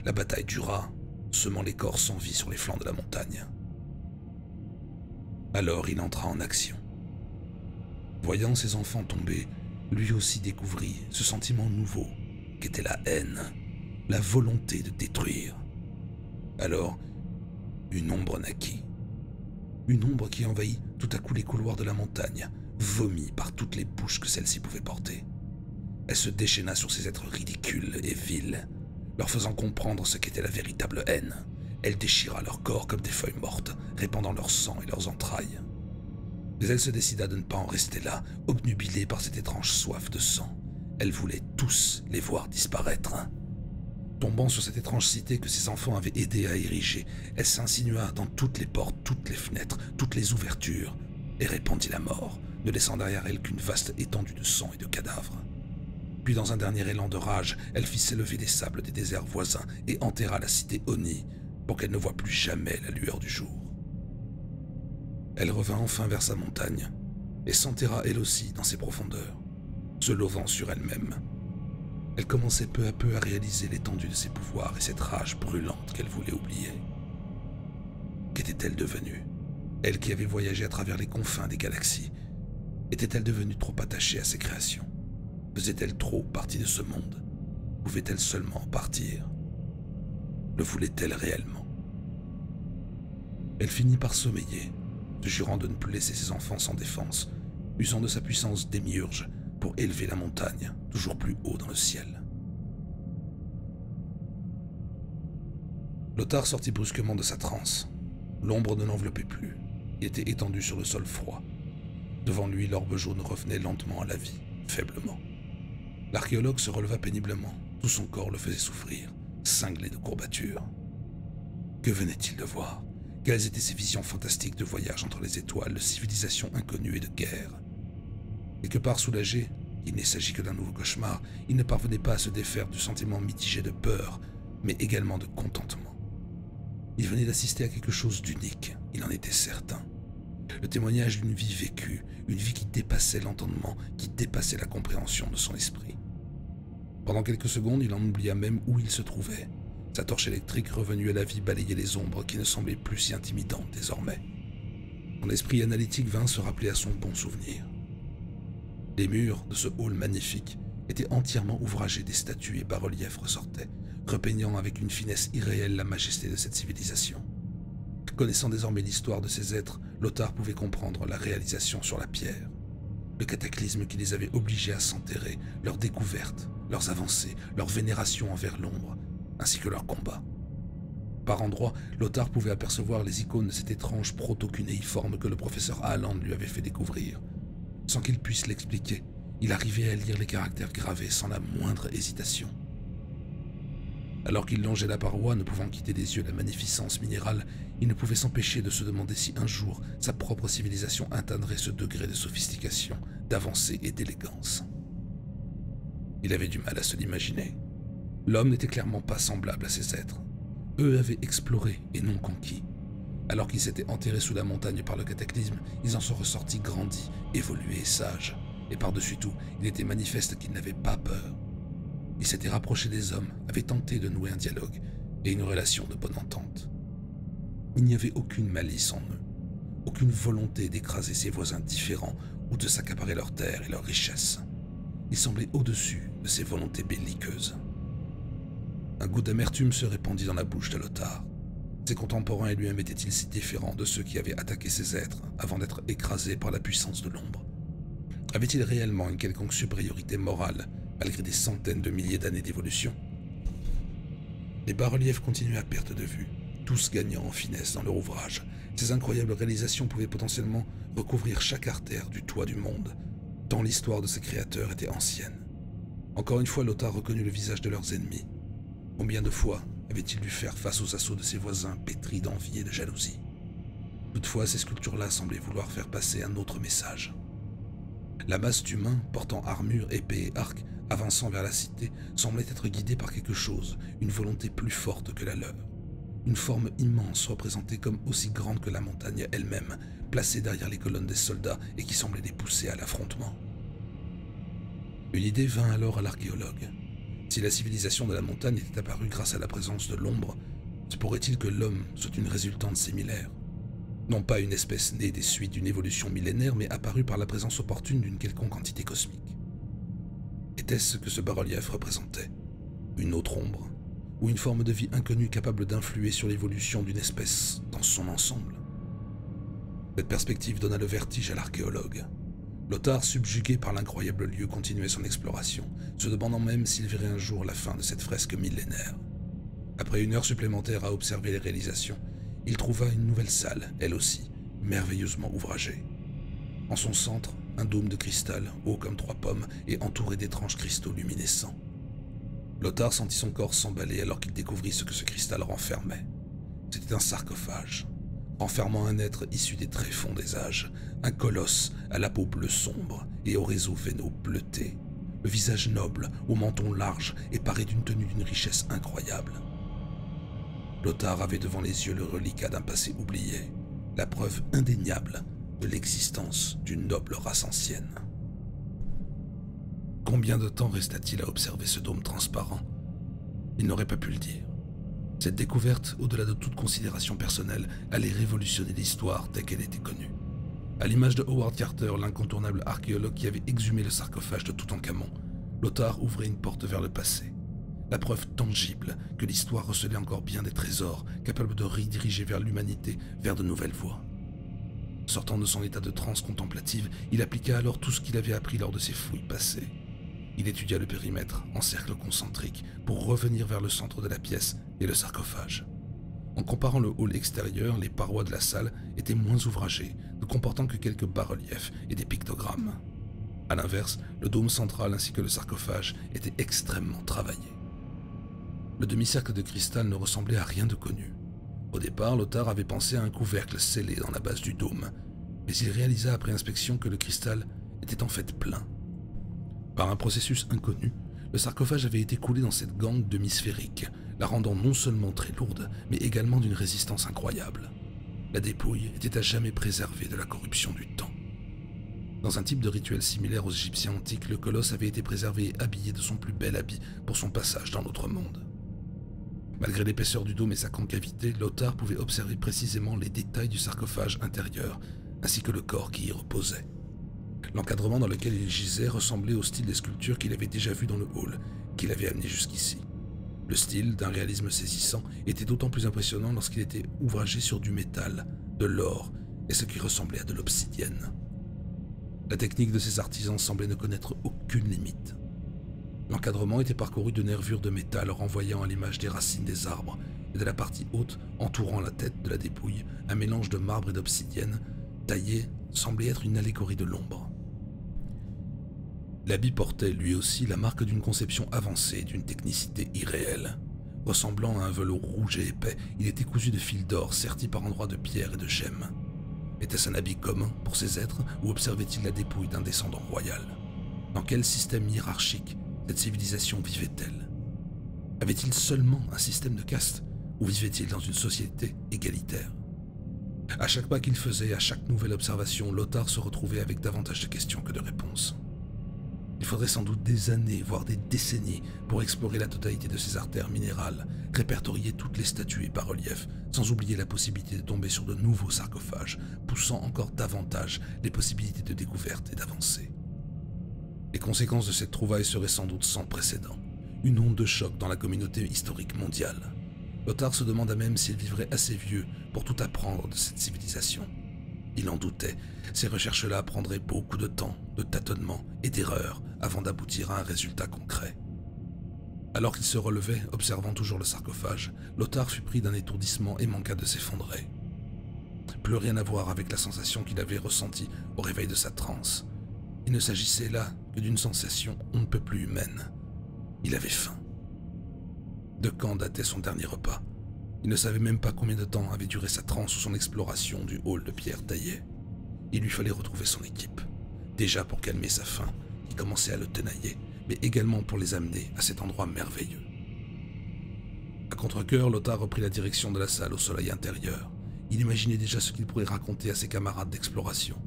La bataille dura, semant les corps sans vie sur les flancs de la montagne. Alors il entra en action. Voyant ses enfants tomber, lui aussi découvrit ce sentiment nouveau qu'était la haine, la volonté de détruire. Alors, une ombre naquit. Une ombre qui envahit tout à coup les couloirs de la montagne, vomie par toutes les bouches que celle-ci pouvait porter. Elle se déchaîna sur ces êtres ridicules et vils, leur faisant comprendre ce qu'était la véritable haine. Elle déchira leur corps comme des feuilles mortes, répandant leur sang et leurs entrailles. Mais elle se décida de ne pas en rester là, obnubilée par cette étrange soif de sang. Elle voulait tous les voir disparaître. Tombant sur cette étrange cité que ses enfants avaient aidé à ériger, elle s'insinua dans toutes les portes, toutes les fenêtres, toutes les ouvertures, et répandit la mort, ne laissant derrière elle qu'une vaste étendue de sang et de cadavres. Puis dans un dernier élan de rage, elle fit s'élever des sables des déserts voisins et enterra la cité Oni pour qu'elle ne voie plus jamais la lueur du jour. Elle revint enfin vers sa montagne et s'enterra elle aussi dans ses profondeurs, se levant sur elle-même. Elle commençait peu à peu à réaliser l'étendue de ses pouvoirs et cette rage brûlante qu'elle voulait oublier. Qu'était-elle devenue? Elle qui avait voyagé à travers les confins des galaxies, était-elle devenue trop attachée à ses créations? Faisait-elle trop partie de ce monde? Pouvait-elle seulement en partir? Le voulait-elle réellement? Elle finit par sommeiller, se jurant de ne plus laisser ses enfants sans défense, usant de sa puissance démiurge pour élever la montagne toujours plus haut dans le ciel. Lothar sortit brusquement de sa transe. L'ombre ne l'enveloppait plus. Il était étendu sur le sol froid. Devant lui, l'orbe jaune revenait lentement à la vie, faiblement. L'archéologue se releva péniblement. Tout son corps le faisait souffrir, cinglé de courbatures. Que venait-il de voir? Quelles étaient ces visions fantastiques de voyage entre les étoiles, de civilisations inconnues et de guerre? Quelque part soulagé, il ne s'agit que d'un nouveau cauchemar, il ne parvenait pas à se défaire du sentiment mitigé de peur, mais également de contentement. Il venait d'assister à quelque chose d'unique, il en était certain. Le témoignage d'une vie vécue, une vie qui dépassait l'entendement, qui dépassait la compréhension de son esprit. Pendant quelques secondes, il en oublia même où il se trouvait. Sa torche électrique revenue à la vie balayait les ombres qui ne semblaient plus si intimidantes désormais. Son esprit analytique vint se rappeler à son bon souvenir. Les murs de ce hall magnifique étaient entièrement ouvragés, des statues et bas-reliefs ressortaient, repeignant avec une finesse irréelle la majesté de cette civilisation. Connaissant désormais l'histoire de ces êtres, Lothar pouvait comprendre la réalisation sur la pierre. Le cataclysme qui les avait obligés à s'enterrer, leur découverte, leurs avancées, leur vénération envers l'ombre, ainsi que leur combat. Par endroits, Lothar pouvait apercevoir les icônes de cet étrange proto-cunéiforme que le professeur Haaland lui avait fait découvrir. Sans qu'il puisse l'expliquer, il arrivait à lire les caractères gravés sans la moindre hésitation. Alors qu'il longeait la paroi, ne pouvant quitter des yeux la magnificence minérale, il ne pouvait s'empêcher de se demander si un jour sa propre civilisation atteindrait ce degré de sophistication, d'avancée et d'élégance. Il avait du mal à se l'imaginer. L'homme n'était clairement pas semblable à ces êtres. Eux avaient exploré et non conquis. Alors qu'ils s'étaient enterrés sous la montagne par le cataclysme, ils en sont ressortis grandis, évolués et sages. Et par-dessus tout, il était manifeste qu'ils n'avaient pas peur. Ils s'étaient rapprochés des hommes, avaient tenté de nouer un dialogue et une relation de bonne entente. Il n'y avait aucune malice en eux, aucune volonté d'écraser ses voisins différents ou de s'accaparer leurs terres et leurs richesses. Ils semblaient au-dessus de ces volontés belliqueuses. Un goût d'amertume se répandit dans la bouche de Lothar. Ses contemporains lui-même étaient-ils si différents de ceux qui avaient attaqué ces êtres avant d'être écrasés par la puissance de l'ombre? Avait-il réellement une quelconque supériorité morale malgré des centaines de milliers d'années d'évolution? Les bas-reliefs continuaient à perte de vue, tous gagnant en finesse dans leur ouvrage. Ces incroyables réalisations pouvaient potentiellement recouvrir chaque artère du toit du monde, tant l'histoire de ces créateurs était ancienne. Encore une fois, Lothar reconnut le visage de leurs ennemis. Combien de fois avait-il dû faire face aux assauts de ses voisins pétris d'envie et de jalousie? Toutefois, ces sculptures-là semblaient vouloir faire passer un autre message. La masse d'humains, portant armure, épée et arc, avançant vers la cité, semblait être guidée par quelque chose, une volonté plus forte que la leur. Une forme immense représentée comme aussi grande que la montagne elle-même, placée derrière les colonnes des soldats et qui semblait les pousser à l'affrontement. Une idée vint alors à l'archéologue. Si la civilisation de la montagne était apparue grâce à la présence de l'ombre, se pourrait-il que l'homme soit une résultante similaire? Non pas une espèce née des suites d'une évolution millénaire, mais apparue par la présence opportune d'une quelconque entité cosmique. Était-ce ce que ce bas-relief représentait? Une autre ombre? ou une forme de vie inconnue capable d'influer sur l'évolution d'une espèce dans son ensemble? Cette perspective donna le vertige à l'archéologue. Lothar, subjugué par l'incroyable lieu, continuait son exploration, se demandant même s'il verrait un jour la fin de cette fresque millénaire. Après une heure supplémentaire à observer les réalisations, il trouva une nouvelle salle, elle aussi, merveilleusement ouvragée. En son centre, un dôme de cristal, haut comme 3 pommes et entouré d'étranges cristaux luminescents. Lothar sentit son corps s'emballer alors qu'il découvrit ce que ce cristal renfermait. C'était un sarcophage, renfermant un être issu des tréfonds des âges, un colosse à la peau bleue sombre et au réseau veineux bleuté, le visage noble, au menton large et paré d'une tenue d'une richesse incroyable. Lothar avait devant les yeux le reliquat d'un passé oublié, la preuve indéniable de l'existence d'une noble race ancienne. Combien de temps resta-t-il à observer ce dôme transparent? Il n'aurait pas pu le dire. Cette découverte, au-delà de toute considération personnelle, allait révolutionner l'histoire telle qu'elle était connue. À l'image de Howard Carter, l'incontournable archéologue qui avait exhumé le sarcophage de Toutankhamon, Lothar ouvrait une porte vers le passé. La preuve tangible que l'histoire recelait encore bien des trésors, capables de rediriger vers l'humanité vers de nouvelles voies. Sortant de son état de transe contemplative, il appliqua alors tout ce qu'il avait appris lors de ses fouilles passées. Il étudia le périmètre en cercle concentrique pour revenir vers le centre de la pièce et le sarcophage. En comparant le hall extérieur, les parois de la salle étaient moins ouvragées, ne comportant que quelques bas-reliefs et des pictogrammes. A l'inverse, le dôme central ainsi que le sarcophage étaient extrêmement travaillés. Le demi-cercle de cristal ne ressemblait à rien de connu. Au départ, Lothar avait pensé à un couvercle scellé dans la base du dôme, mais il réalisa après inspection que le cristal était en fait plein. Par un processus inconnu, le sarcophage avait été coulé dans cette gangue demi-sphérique, la rendant non seulement très lourde, mais également d'une résistance incroyable. La dépouille était à jamais préservée de la corruption du temps. Dans un type de rituel similaire aux Égyptiens antiques, le colosse avait été préservé et habillé de son plus bel habit pour son passage dans notre monde. Malgré l'épaisseur du dôme et sa concavité, Lothar pouvait observer précisément les détails du sarcophage intérieur, ainsi que le corps qui y reposait. L'encadrement dans lequel il gisait ressemblait au style des sculptures qu'il avait déjà vues dans le hall, qu'il avait amené jusqu'ici. Le style, d'un réalisme saisissant, était d'autant plus impressionnant lorsqu'il était ouvragé sur du métal, de l'or et ce qui ressemblait à de l'obsidienne. La technique de ces artisans semblait ne connaître aucune limite. L'encadrement était parcouru de nervures de métal renvoyant à l'image des racines des arbres, et de la partie haute, entourant la tête de la dépouille, un mélange de marbre et d'obsidienne, taillé, semblait être une allégorie de l'ombre. L'habit portait, lui aussi, la marque d'une conception avancée et d'une technicité irréelle. Ressemblant à un velours rouge et épais, il était cousu de fils d'or sertis par endroits de pierre et de gemmes. Était-ce un habit commun pour ces êtres, ou observait-il la dépouille d'un descendant royal? Dans quel système hiérarchique cette civilisation vivait-elle? Avait-il seulement un système de caste, ou vivait-il dans une société égalitaire? À chaque pas qu'il faisait, à chaque nouvelle observation, Lothar se retrouvait avec davantage de questions que de réponses. Il faudrait sans doute des années, voire des décennies, pour explorer la totalité de ces artères minérales, répertorier toutes les statues et bas-reliefs, sans oublier la possibilité de tomber sur de nouveaux sarcophages, poussant encore davantage les possibilités de découverte et d'avancée. Les conséquences de cette trouvaille seraient sans doute sans précédent, une onde de choc dans la communauté historique mondiale. Lothar se demanda même s'il vivrait assez vieux pour tout apprendre de cette civilisation. Il en doutait, ces recherches-là prendraient beaucoup de temps, de tâtonnements et d'erreurs avant d'aboutir à un résultat concret. Alors qu'il se relevait, observant toujours le sarcophage, Lothar fut pris d'un étourdissement et manqua de s'effondrer. Plus rien à voir avec la sensation qu'il avait ressentie au réveil de sa transe. Il ne s'agissait là que d'une sensation on ne peut plus humaine. Il avait faim. De quand datait son dernier repas? Il ne savait même pas combien de temps avait duré sa transe ou son exploration du hall de pierre taillée. Il lui fallait retrouver son équipe, déjà pour calmer sa faim, qui commençait à le tenailler, mais également pour les amener à cet endroit merveilleux. À contre-cœur, Lothar reprit la direction de la salle au soleil intérieur. Il imaginait déjà ce qu'il pourrait raconter à ses camarades d'exploration.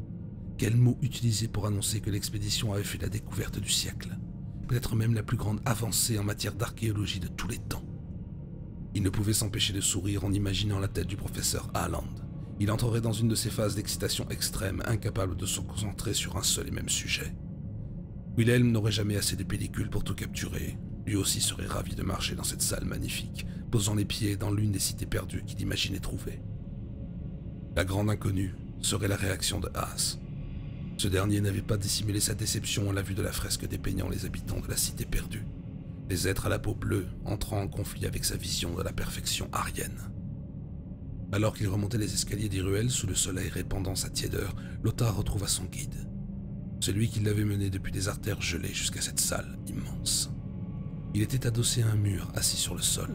Quels mots utiliser pour annoncer que l'expédition avait fait la découverte du siècle, peut-être même la plus grande avancée en matière d'archéologie de tous les temps. Il ne pouvait s'empêcher de sourire en imaginant la tête du professeur Haaland. Il entrerait dans une de ces phases d'excitation extrême, incapable de se concentrer sur un seul et même sujet. Wilhelm n'aurait jamais assez de pellicules pour tout capturer. Lui aussi serait ravi de marcher dans cette salle magnifique, posant les pieds dans l'une des cités perdues qu'il imaginait trouver. La grande inconnue serait la réaction de Haas. Ce dernier n'avait pas dissimulé sa déception à la vue de la fresque dépeignant les habitants de la cité perdue, les êtres à la peau bleue entrant en conflit avec sa vision de la perfection arienne. Alors qu'il remontait les escaliers des ruelles sous le soleil répandant sa tiédeur, Lothar retrouva son guide, celui qui l'avait mené depuis des artères gelées jusqu'à cette salle immense. Il était adossé à un mur, assis sur le sol.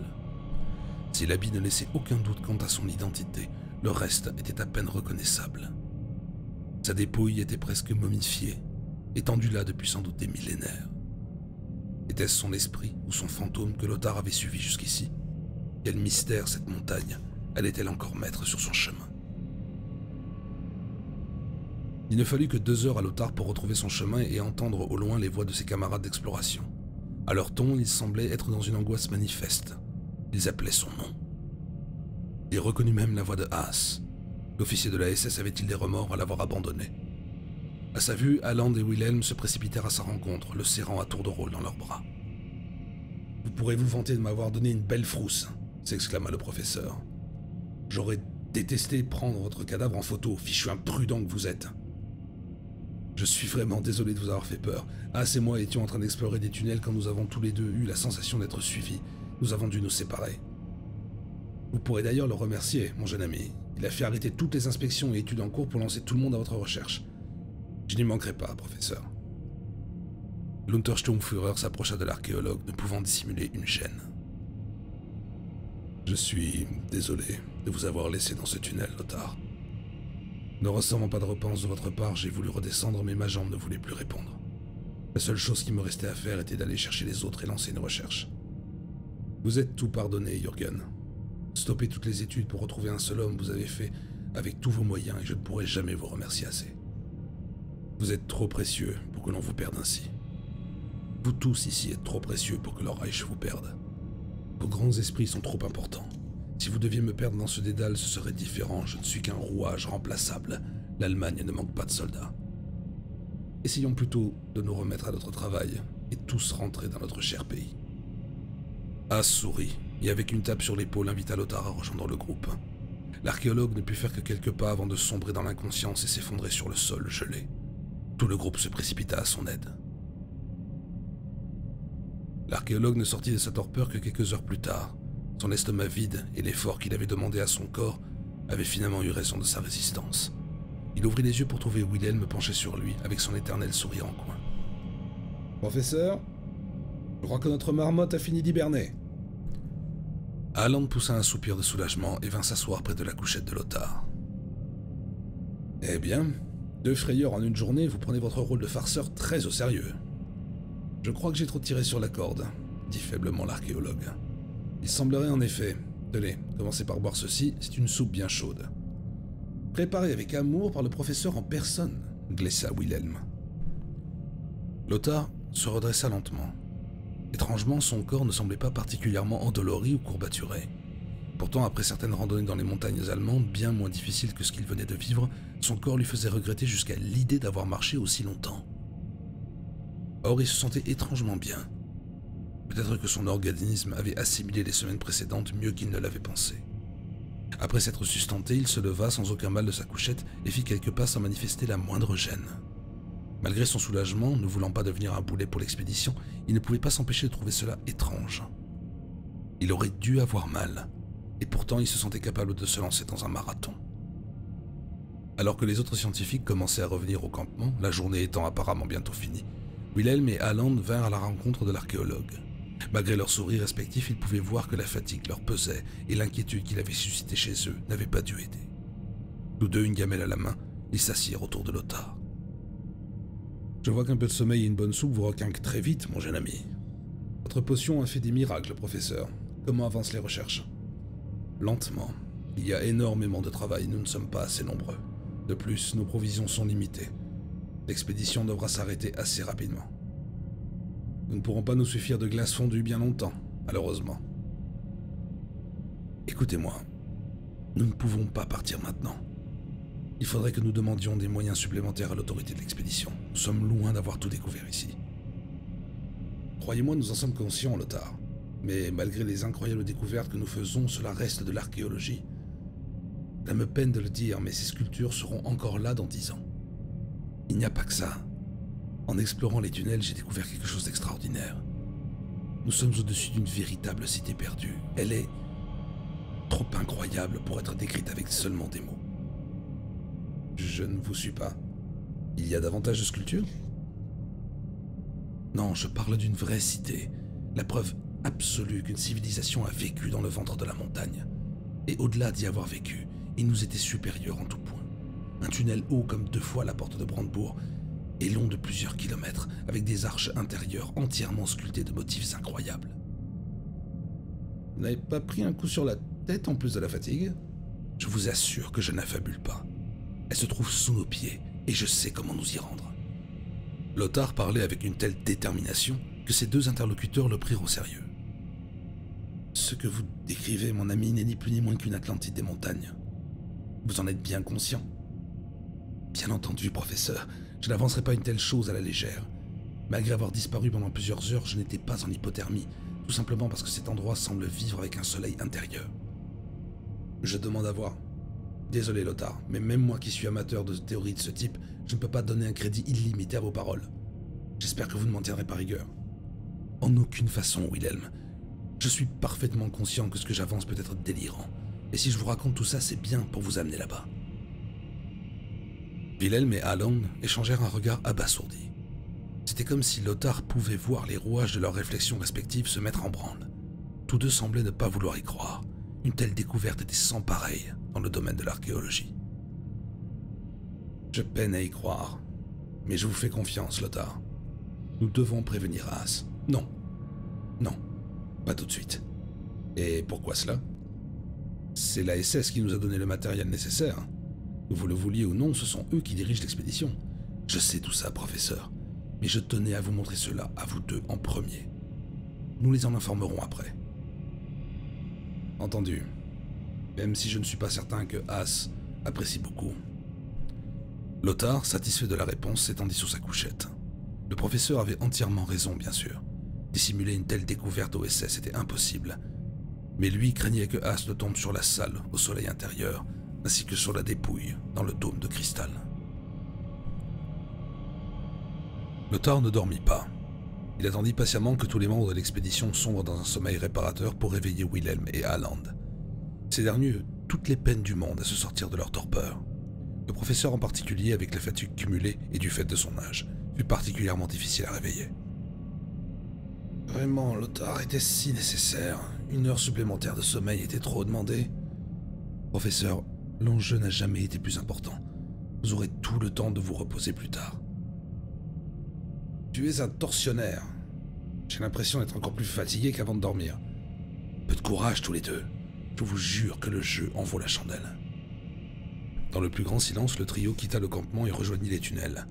Si l'habit ne laissait aucun doute quant à son identité, le reste était à peine reconnaissable. Sa dépouille était presque momifiée, étendue là depuis sans doute des millénaires. Était-ce son esprit ou son fantôme que Lothar avait suivi jusqu'ici? Quel mystère cette montagne allait-elle encore mettre sur son chemin? Il ne fallut que 2 heures à Lothar pour retrouver son chemin et entendre au loin les voix de ses camarades d'exploration. À leur ton, ils semblaient être dans une angoisse manifeste. Ils appelaient son nom. Il reconnut même la voix de Haas. L'officier de la SS avait-il des remords à l'avoir abandonné? À sa vue, Aland et Wilhelm se précipitèrent à sa rencontre, le serrant à tour de rôle dans leurs bras. « Vous pourrez vous vanter de m'avoir donné une belle frousse !» s'exclama le professeur. « J'aurais détesté prendre votre cadavre en photo, fichu imprudent que vous êtes. » Je suis vraiment désolé de vous avoir fait peur. Haas et moi étions en train d'explorer des tunnels quand nous avons tous les deux eu la sensation d'être suivis. Nous avons dû nous séparer. Vous pourrez d'ailleurs le remercier, mon jeune ami. Il a fait arrêter toutes les inspections et études en cours pour lancer tout le monde à votre recherche. Je n'y manquerai pas, professeur. L'Untersturmführer s'approcha de l'archéologue, ne pouvant dissimuler une gêne. Je suis désolé de vous avoir laissé dans ce tunnel, Lothar. Ne ressentant pas de repense de votre part, j'ai voulu redescendre, mais ma jambe ne voulait plus répondre. La seule chose qui me restait à faire était d'aller chercher les autres et lancer une recherche. Vous êtes tout pardonné, Jürgen. Stopper toutes les études pour retrouver un seul homme, vous avez fait avec tous vos moyens et je ne pourrai jamais vous remercier assez. Vous êtes trop précieux pour que l'on vous perde ainsi. Vous tous ici êtes trop précieux pour que le Reich vous perde. Vos grands esprits sont trop importants. Si vous deviez me perdre dans ce dédale, ce serait différent. Je ne suis qu'un rouage remplaçable. L'Allemagne ne manque pas de soldats. Essayons plutôt de nous remettre à notre travail et tous rentrer dans notre cher pays. Haas sourit et avec une tape sur l'épaule invita Lothar à rejoindre le groupe. L'archéologue ne put faire que quelques pas avant de sombrer dans l'inconscience et s'effondrer sur le sol gelé. Tout le groupe se précipita à son aide. L'archéologue ne sortit de sa torpeur que quelques heures plus tard. Son estomac vide et l'effort qu'il avait demandé à son corps avaient finalement eu raison de sa résistance. Il ouvrit les yeux pour trouver Wilhelm penché sur lui, avec son éternel sourire en coin. « Professeur, je crois que notre marmotte a fini d'hiberner. » Aland poussa un soupir de soulagement et vint s'asseoir près de la couchette de Lothar. « Eh bien, 2 frayeurs en une journée, vous prenez votre rôle de farceur très au sérieux. Je crois que j'ai trop tiré sur la corde, » dit faiblement l'archéologue. Il semblerait en effet. Tenez, commencez par boire ceci, c'est une soupe bien chaude. Préparée avec amour par le professeur en personne, glissa Wilhelm. Lothar se redressa lentement. Étrangement, son corps ne semblait pas particulièrement endolori ou courbaturé. Pourtant, après certaines randonnées dans les montagnes allemandes, bien moins difficiles que ce qu'il venait de vivre, son corps lui faisait regretter jusqu'à l'idée d'avoir marché aussi longtemps. Or, il se sentait étrangement bien. Peut-être que son organisme avait assimilé les semaines précédentes mieux qu'il ne l'avait pensé. Après s'être sustenté, il se leva sans aucun mal de sa couchette et fit quelques pas sans manifester la moindre gêne. Malgré son soulagement, ne voulant pas devenir un boulet pour l'expédition, il ne pouvait pas s'empêcher de trouver cela étrange. Il aurait dû avoir mal, et pourtant il se sentait capable de se lancer dans un marathon. Alors que les autres scientifiques commençaient à revenir au campement, la journée étant apparemment bientôt finie, Wilhelm et Aland vinrent à la rencontre de l'archéologue. Malgré leurs sourires respectifs, ils pouvaient voir que la fatigue leur pesait et l'inquiétude qu'il avait suscitée chez eux n'avait pas dû aider. Tous deux, une gamelle à la main, ils s'assirent autour de Lothar. « Je vois qu'un peu de sommeil et une bonne soupe vous requinquent très vite, mon jeune ami. Votre potion a fait des miracles, professeur. Comment avancent les recherches ?»« Lentement. Il y a énormément de travail, nous ne sommes pas assez nombreux. De plus, nos provisions sont limitées. L'expédition devra s'arrêter assez rapidement. Nous ne pourrons pas nous suffire de glace fondue bien longtemps, malheureusement. Écoutez-moi, nous ne pouvons pas partir maintenant. Il faudrait que nous demandions des moyens supplémentaires à l'autorité de l'expédition. Nous sommes loin d'avoir tout découvert ici. Croyez-moi, nous en sommes conscients, Lothar. Mais malgré les incroyables découvertes que nous faisons, cela reste de l'archéologie. Ça me peine de le dire, mais ces sculptures seront encore là dans 10 ans. Il n'y a pas que ça. En explorant les tunnels, j'ai découvert quelque chose d'extraordinaire. Nous sommes au-dessus d'une véritable cité perdue. Elle est trop incroyable pour être décrite avec seulement des mots. Je ne vous suis pas. Il y a davantage de sculptures? Non, je parle d'une vraie cité. La preuve absolue qu'une civilisation a vécu dans le ventre de la montagne. Et au-delà d'y avoir vécu, il nous était supérieur en tout point. Un tunnel haut comme 2 fois la porte de Brandebourg et long de plusieurs kilomètres, avec des arches intérieures entièrement sculptées de motifs incroyables. Vous n'avez pas pris un coup sur la tête en plus de la fatigue? Je vous assure que je n'affabule pas. Elle se trouve sous nos pieds, et je sais comment nous y rendre. Lothar parlait avec une telle détermination que ses 2 interlocuteurs le prirent au sérieux. Ce que vous décrivez, mon ami, n'est ni plus ni moins qu'une Atlantide des montagnes. Vous en êtes bien conscient. Bien entendu, professeur, je n'avancerai pas une telle chose à la légère. Malgré avoir disparu pendant plusieurs heures, je n'étais pas en hypothermie, tout simplement parce que cet endroit semble vivre avec un soleil intérieur. Je demande à voir. Désolé, Lothar, mais même moi qui suis amateur de théories de ce type, je ne peux pas donner un crédit illimité à vos paroles. J'espère que vous ne m'en tiendrez pas rigueur. En aucune façon, Wilhelm. Je suis parfaitement conscient que ce que j'avance peut être délirant. Et si je vous raconte tout ça, c'est bien pour vous amener là-bas. Wilhelm et Alan échangèrent un regard abasourdi. C'était comme si Lothar pouvait voir les rouages de leurs réflexions respectives se mettre en branle. Tous deux semblaient ne pas vouloir y croire. Une telle découverte était sans pareille dans le domaine de l'archéologie. Je peine à y croire, mais je vous fais confiance, Lothar. Nous devons prévenir Haas. Non. Non. Pas tout de suite. Et pourquoi cela? C'est la SS qui nous a donné le matériel nécessaire. Que vous le vouliez ou non, ce sont eux qui dirigent l'expédition. Je sais tout ça, professeur. Mais je tenais à vous montrer cela, à vous deux, en premier. Nous les en informerons après. Entendu. Même si je ne suis pas certain que Haas apprécie beaucoup. Lothar, satisfait de la réponse, s'étendit sur sa couchette. Le professeur avait entièrement raison, bien sûr. Dissimuler une telle découverte au SS était impossible. Mais lui craignait que Haas ne tombe sur la salle, au soleil intérieur, ainsi que sur la dépouille, dans le dôme de cristal. Lothar ne dormit pas. Il attendit patiemment que tous les membres de l'expédition sombrent dans un sommeil réparateur pour réveiller Wilhelm et Aland. Ces derniers eurent toutes les peines du monde à se sortir de leur torpeur. Le professeur en particulier, avec la fatigue cumulée et du fait de son âge, fut particulièrement difficile à réveiller. Vraiment, Lothar, était si nécessaire. 1 heure supplémentaire de sommeil était trop demandée. Professeur, l'enjeu n'a jamais été plus important. Vous aurez tout le temps de vous reposer plus tard. Tu es un tortionnaire. J'ai l'impression d'être encore plus fatigué qu'avant de dormir. Peu de courage tous les deux. Je vous jure que le jeu en vaut la chandelle. Dans le plus grand silence, le trio quitta le campement et rejoignit les tunnels.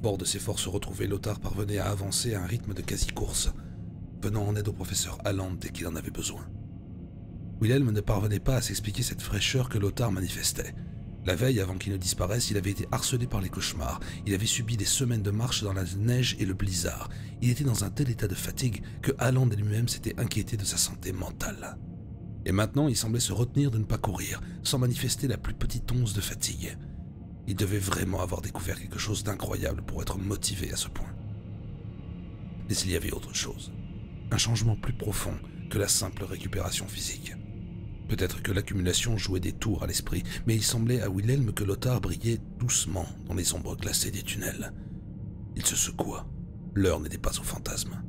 Fort de ses forces retrouvées, Lothar parvenait à avancer à un rythme de quasi-course, venant en aide au professeur Aland dès qu'il en avait besoin. Wilhelm ne parvenait pas à s'expliquer cette fraîcheur que Lothar manifestait. La veille, avant qu'il ne disparaisse, il avait été harcelé par les cauchemars. Il avait subi des semaines de marche dans la neige et le blizzard. Il était dans un tel état de fatigue que Aland lui-même s'était inquiété de sa santé mentale. Et maintenant, il semblait se retenir de ne pas courir, sans manifester la plus petite once de fatigue. Il devait vraiment avoir découvert quelque chose d'incroyable pour être motivé à ce point. Mais il y avait autre chose. Un changement plus profond que la simple récupération physique. Peut-être que l'accumulation jouait des tours à l'esprit, mais il semblait à Wilhelm que Lothar brillait doucement dans les ombres glacées des tunnels. Il se secoua. L'heure n'était pas au fantasme.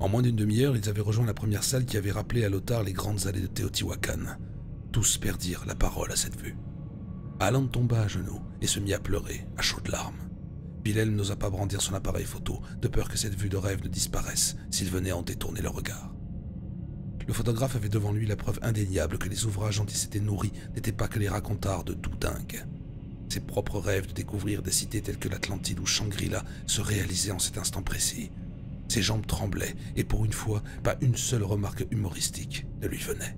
En moins d'une demi-heure, ils avaient rejoint la première salle qui avait rappelé à Lothar les grandes allées de Teotihuacan. Tous perdirent la parole à cette vue. Alan tomba à genoux et se mit à pleurer, à chaudes larmes. Wilhelm n'osa pas brandir son appareil photo, de peur que cette vue de rêve ne disparaisse s'il venait en détourner le regard. Le photographe avait devant lui la preuve indéniable que les ouvrages dont il s'était nourri n'étaient pas que les racontards de tout dingue. Ses propres rêves de découvrir des cités telles que l'Atlantide ou Shangri-La se réalisaient en cet instant précis. Ses jambes tremblaient et pour une fois, pas une seule remarque humoristique ne lui venait.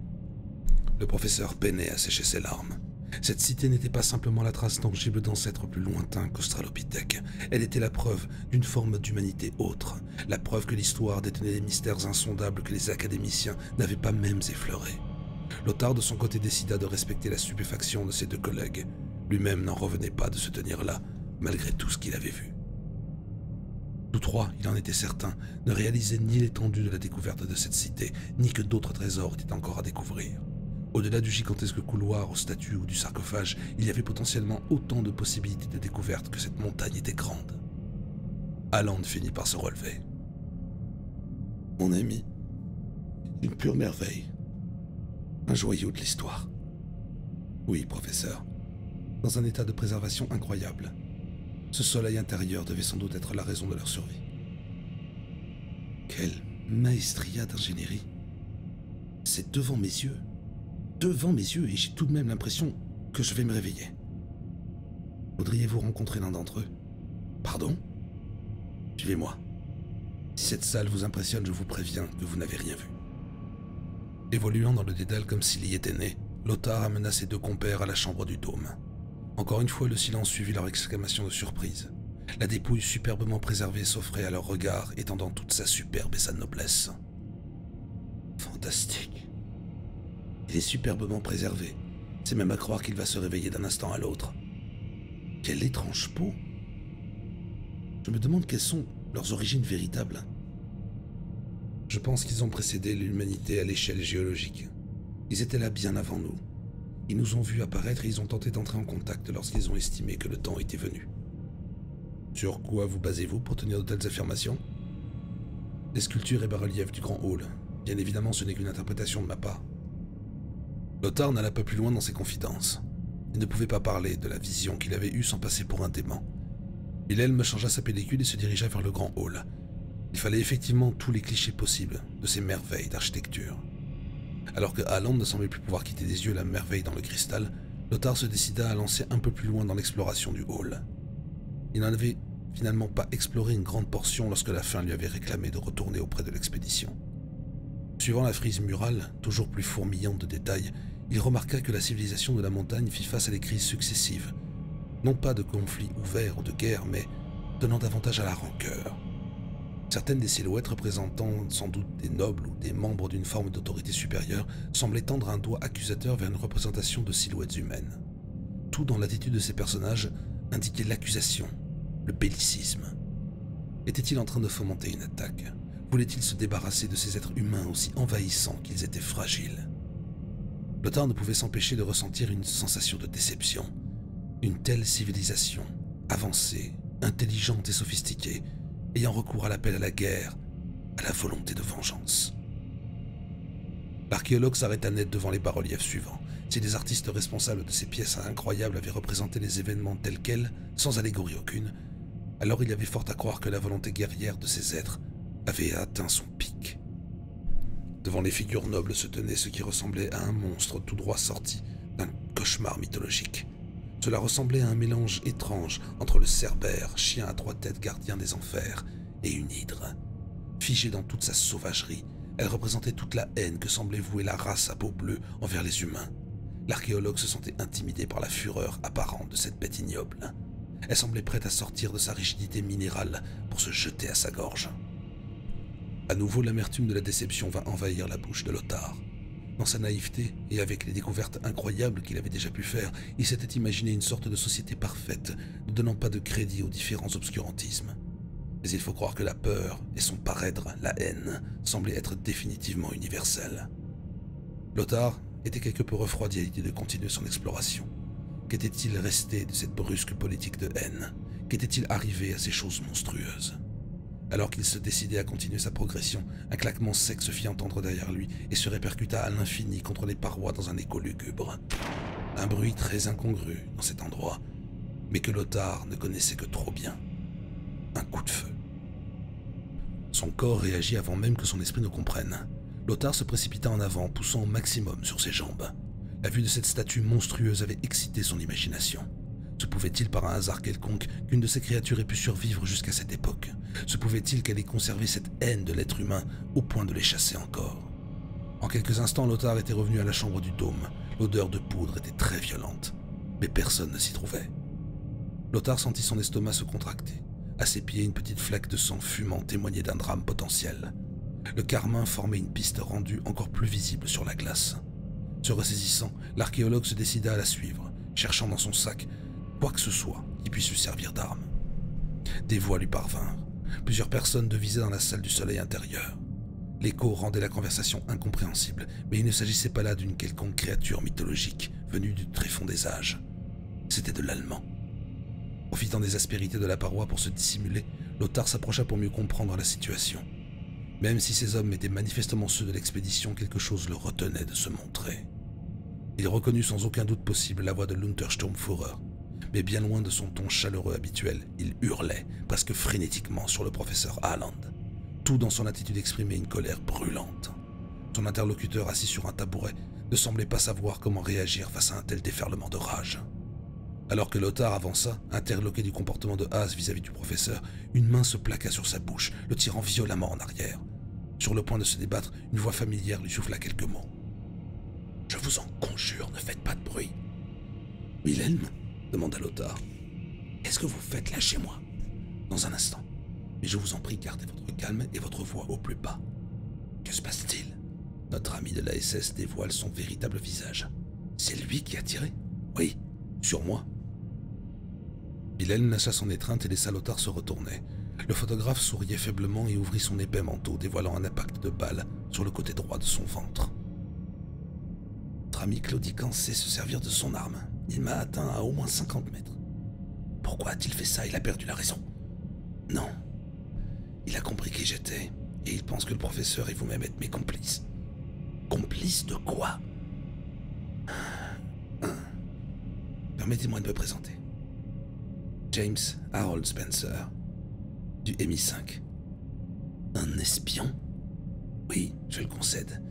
Le professeur peinait à sécher ses larmes. Cette cité n'était pas simplement la trace tangible d'ancêtres plus lointains qu'Australopithèques. Elle était la preuve d'une forme d'humanité autre, la preuve que l'histoire détenait des mystères insondables que les académiciens n'avaient pas même effleurés. Lothar de son côté décida de respecter la stupéfaction de ses deux collègues. Lui-même n'en revenait pas de se tenir là, malgré tout ce qu'il avait vu. Tous trois, il en était certain, ne réalisaient ni l'étendue de la découverte de cette cité, ni que d'autres trésors étaient encore à découvrir. Au-delà du gigantesque couloir aux statues ou du sarcophage, il y avait potentiellement autant de possibilités de découverte que cette montagne était grande. Aland finit par se relever. « Mon ami, une pure merveille. Un joyau de l'histoire. Oui, professeur, dans un état de préservation incroyable. Ce soleil intérieur devait sans doute être la raison de leur survie. Quelle maestria d'ingénierie. C'est devant mes yeux. Devant mes yeux, et j'ai tout de même l'impression que je vais me réveiller. Voudriez-vous rencontrer l'un d'entre eux? Pardon? Suivez-moi. Si cette salle vous impressionne, je vous préviens que vous n'avez rien vu. » Évoluant dans le dédale comme s'il y était né, Lothar amena ses deux compères à la chambre du dôme. Encore une fois, le silence suivit leur exclamation de surprise. La dépouille superbement préservée s'offrait à leur regard, étendant toute sa superbe et sa noblesse. Fantastique. Il est superbement préservé. C'est même à croire qu'il va se réveiller d'un instant à l'autre. Quelle étrange peau. Je me demande quelles sont leurs origines véritables. Je pense qu'ils ont précédé l'humanité à l'échelle géologique. Ils étaient là bien avant nous. Ils nous ont vus apparaître et ils ont tenté d'entrer en contact lorsqu'ils ont estimé que le temps était venu. Sur quoi vous basez-vous pour tenir de telles affirmations? Les sculptures et bas-reliefs du grand hall. Bien évidemment, ce n'est qu'une interprétation de ma part. Lothar n'alla pas plus loin dans ses confidences. Il ne pouvait pas parler de la vision qu'il avait eue sans passer pour un dément. Wilhelm changea sa pellicule et se dirigea vers le grand hall. Il fallait effectivement tous les clichés possibles de ces merveilles d'architecture. Alors que Aland ne semblait plus pouvoir quitter des yeux la merveille dans le cristal, Lothar se décida à lancer un peu plus loin dans l'exploration du hall. Il n'en avait finalement pas exploré une grande portion lorsque la faim lui avait réclamé de retourner auprès de l'expédition. Suivant la frise murale, toujours plus fourmillante de détails, il remarqua que la civilisation de la montagne fit face à des crises successives. Non pas de conflits ouverts ou de guerre, mais tenant davantage à la rancœur. Certaines des silhouettes représentant sans doute des nobles ou des membres d'une forme d'autorité supérieure semblaient tendre un doigt accusateur vers une représentation de silhouettes humaines. Tout dans l'attitude de ces personnages indiquait l'accusation, le bellicisme. Était-il en train de fomenter une attaque? Voulait-il se débarrasser de ces êtres humains aussi envahissants qu'ils étaient fragiles? Lothar ne pouvait s'empêcher de ressentir une sensation de déception. Une telle civilisation, avancée, intelligente et sophistiquée, ayant recours à l'appel à la guerre, à la volonté de vengeance. L'archéologue s'arrêta net devant les bas-reliefs suivants. Si les artistes responsables de ces pièces incroyables avaient représenté les événements tels quels, sans allégorie aucune, alors il y avait fort à croire que la volonté guerrière de ces êtres avait atteint son pic. Devant les figures nobles se tenait ce qui ressemblait à un monstre tout droit sorti d'un cauchemar mythologique. Cela ressemblait à un mélange étrange entre le cerbère, chien à 3 têtes gardien des enfers, et une hydre. Figée dans toute sa sauvagerie, elle représentait toute la haine que semblait vouer la race à peau bleue envers les humains. L'archéologue se sentait intimidé par la fureur apparente de cette bête ignoble. Elle semblait prête à sortir de sa rigidité minérale pour se jeter à sa gorge. À nouveau, l'amertume de la déception vint envahir la bouche de Lothar. Dans sa naïveté, et avec les découvertes incroyables qu'il avait déjà pu faire, il s'était imaginé une sorte de société parfaite, ne donnant pas de crédit aux différents obscurantismes. Mais il faut croire que la peur et son parèdre, la haine, semblaient être définitivement universels. Lothar était quelque peu refroidi à l'idée de continuer son exploration. Qu'était-il resté de cette brusque politique de haine? Qu'était-il arrivé à ces choses monstrueuses? Alors qu'il se décidait à continuer sa progression, un claquement sec se fit entendre derrière lui et se répercuta à l'infini contre les parois dans un écho lugubre. Un bruit très incongru dans cet endroit, mais que Lothar ne connaissait que trop bien. Un coup de feu. Son corps réagit avant même que son esprit ne comprenne. Lothar se précipita en avant, poussant au maximum sur ses jambes. La vue de cette statue monstrueuse avait excité son imagination. Se pouvait-il par un hasard quelconque qu'une de ces créatures ait pu survivre jusqu'à cette époque? Se pouvait-il qu'elle ait conservé cette haine de l'être humain au point de les chasser encore? En quelques instants, Lothar était revenu à la chambre du dôme. L'odeur de poudre était très violente. mais personne ne s'y trouvait. Lothar sentit son estomac se contracter. À ses pieds, une petite flaque de sang fumant témoignait d'un drame potentiel. Le carmin formait une piste rendue encore plus visible sur la glace. Se ressaisissant, l'archéologue se décida à la suivre, cherchant dans son sac quoi que ce soit qui puisse lui servir d'arme. Des voix lui parvinrent. Plusieurs personnes devisaient dans la salle du soleil intérieur. L'écho rendait la conversation incompréhensible, mais il ne s'agissait pas là d'une quelconque créature mythologique venue du tréfonds des âges. C'était de l'allemand. Profitant des aspérités de la paroi pour se dissimuler, Lothar s'approcha pour mieux comprendre la situation. Même si ces hommes étaient manifestement ceux de l'expédition, quelque chose le retenait de se montrer. Il reconnut sans aucun doute possible la voix de l'Untersturmführer, mais bien loin de son ton chaleureux habituel, il hurlait, presque frénétiquement, sur le professeur Haaland. Tout dans son attitude exprimait une colère brûlante. Son interlocuteur, assis sur un tabouret, ne semblait pas savoir comment réagir face à un tel déferlement de rage. Alors que Lothar avança, interloqué du comportement de Haas vis-à-vis du professeur, une main se plaqua sur sa bouche, le tirant violemment en arrière. Sur le point de se débattre, une voix familière lui souffla quelques mots. « Je vous en conjure, ne faites pas de bruit. »« Wilhelm ?» demanda Lothar. « Qu'est-ce que vous faites là chez moi ?»« Dans un instant. Mais je vous en prie, gardez votre calme et votre voix au plus bas. »« Que se passe-t-il » Notre ami de la SS dévoile son véritable visage. « C'est lui qui a tiré ?»« Oui, sur moi. » Wilhelm lâcha son étreinte et laissa Lothar se retourner. Le photographe souriait faiblement et ouvrit son épais manteau, dévoilant un impact de balle sur le côté droit de son ventre. Notre ami Claudican sait se servir de son arme. Il m'a atteint à au moins 50 mètres. Pourquoi a-t-il fait ça? Il a perdu la raison. Non. Il a compris qui j'étais, et il pense que le professeur et vous-même êtes mes complices. Complices de quoi? Permettez-moi de me présenter. James Harold Spencer, du MI5. Un espion? Oui, je le concède.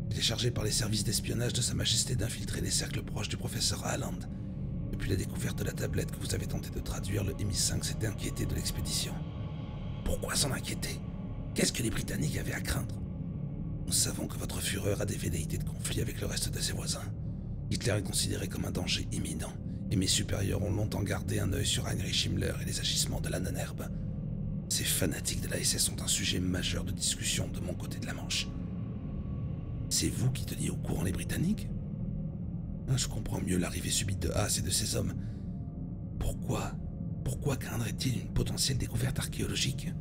Il est chargé par les services d'espionnage de Sa Majesté d'infiltrer les cercles proches du professeur Haaland. Depuis la découverte de la tablette que vous avez tenté de traduire, le MI5 s'était inquiété de l'expédition. Pourquoi s'en inquiéter? Qu'est-ce que les Britanniques avaient à craindre? Nous savons que votre Führer a des velléités de conflit avec le reste de ses voisins. Hitler est considéré comme un danger imminent, et mes supérieurs ont longtemps gardé un œil sur Heinrich Himmler et les agissements de l'Annenherbe. Ces fanatiques de la SS sont un sujet majeur de discussion de mon côté de la Manche. C'est vous qui teniez au courant les Britanniques? Je comprends mieux l'arrivée subite de Haas et de ses hommes. Pourquoi craindrait-il une potentielle découverte archéologique?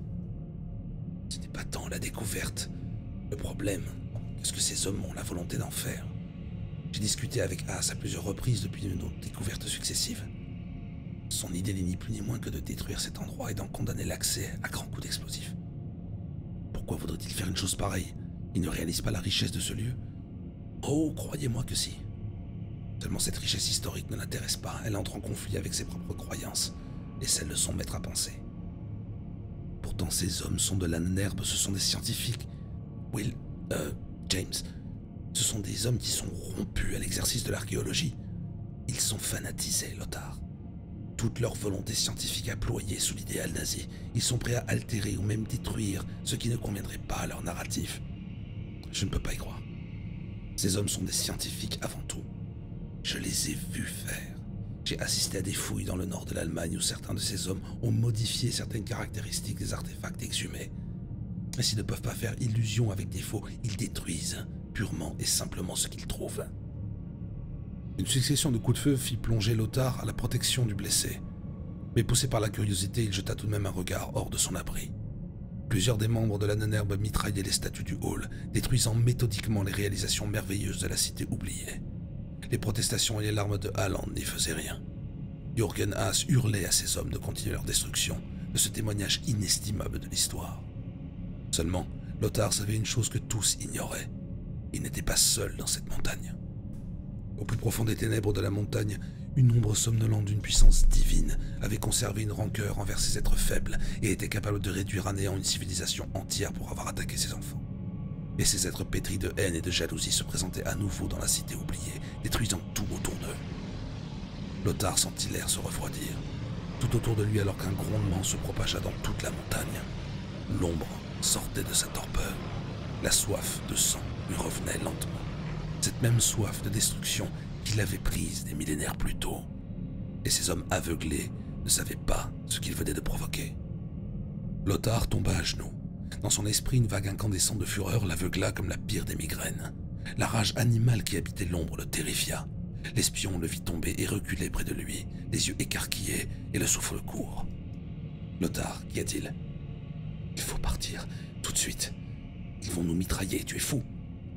Ce n'est pas tant la découverte. Le problème, c'est que ces hommes ont la volonté d'en faire. J'ai discuté avec Haas à plusieurs reprises depuis nos découvertes successives. Son idée n'est ni plus ni moins que de détruire cet endroit et d'en condamner l'accès à grands coups d'explosifs. Pourquoi voudrait-il faire une chose pareille? Il ne réalise pas la richesse de ce lieu? Oh, croyez-moi que si. Seulement cette richesse historique ne l'intéresse pas. Elle entre en conflit avec ses propres croyances et celles de son maître à penser. Pourtant, ces hommes sont de l'Annenherbe, ce sont des scientifiques. James, ce sont des hommes qui sont rompus à l'exercice de l'archéologie. Ils sont fanatisés, Lothar. Toute leur volonté scientifique a ployé sous l'idéal nazi. Ils sont prêts à altérer ou même détruire ce qui ne conviendrait pas à leur narratif. Je ne peux pas y croire. Ces hommes sont des scientifiques avant tout. Je les ai vus faire. J'ai assisté à des fouilles dans le nord de l'Allemagne où certains de ces hommes ont modifié certaines caractéristiques des artefacts exhumés. Mais s'ils ne peuvent pas faire illusion avec des faux, ils détruisent purement et simplement ce qu'ils trouvent. Une succession de coups de feu fit plonger Lothar à la protection du blessé. Mais poussé par la curiosité, il jeta tout de même un regard hors de son abri. Plusieurs des membres de l'Annenherbe mitraillaient les statues du hall, détruisant méthodiquement les réalisations merveilleuses de la cité oubliée. Les protestations et les larmes de Haaland n'y faisaient rien. Jürgen Haas hurlait à ses hommes de continuer leur destruction, de ce témoignage inestimable de l'histoire. Seulement, Lothar savait une chose que tous ignoraient. Il n'était pas seul dans cette montagne. Au plus profond des ténèbres de la montagne, une ombre somnolente d'une puissance divine avait conservé une rancœur envers ces êtres faibles et était capable de réduire à néant une civilisation entière pour avoir attaqué ses enfants. Et ces êtres pétris de haine et de jalousie se présentaient à nouveau dans la cité oubliée, détruisant tout autour d'eux. Lothar sentit l'air se refroidir, tout autour de lui alors qu'un grondement se propagea dans toute la montagne. L'ombre sortait de sa torpeur. La soif de sang lui revenait lentement. Cette même soif de destruction qu'il avait prise des millénaires plus tôt. et ces hommes aveuglés ne savaient pas ce qu'ils venaient de provoquer. Lothar tomba à genoux. Dans son esprit, une vague incandescente de fureur l'aveugla comme la pire des migraines. La rage animale qui habitait l'ombre le terrifia. L'espion le vit tomber et reculer près de lui, les yeux écarquillés et le souffle court. « Lothar, qu'y a-t-il »« Il faut partir, tout de suite. Ils vont nous mitrailler, tu es fou.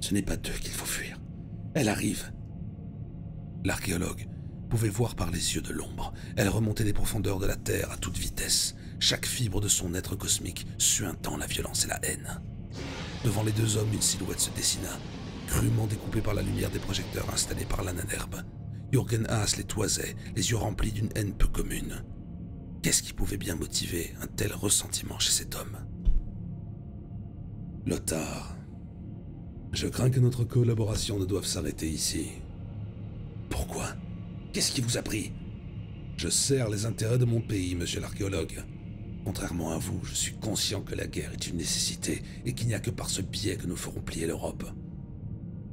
Ce n'est pas d'eux qu'il faut fuir. Elle arrive. » L'archéologue pouvait voir par les yeux de l'ombre. Elle remontait des profondeurs de la terre à toute vitesse, chaque fibre de son être cosmique suintant la violence et la haine. Devant les deux hommes, une silhouette se dessina, crûment découpée par la lumière des projecteurs installés par l'Ananerbe. Jürgen Haas les toisait, les yeux remplis d'une haine peu commune. Qu'est-ce qui pouvait bien motiver un tel ressentiment chez cet homme? Lothar, je crains que notre collaboration ne doive s'arrêter ici. Pourquoi? Qu'est-ce qui vous a pris? Je sers les intérêts de mon pays, monsieur l'archéologue. Contrairement à vous, je suis conscient que la guerre est une nécessité et qu'il n'y a que par ce biais que nous ferons plier l'Europe.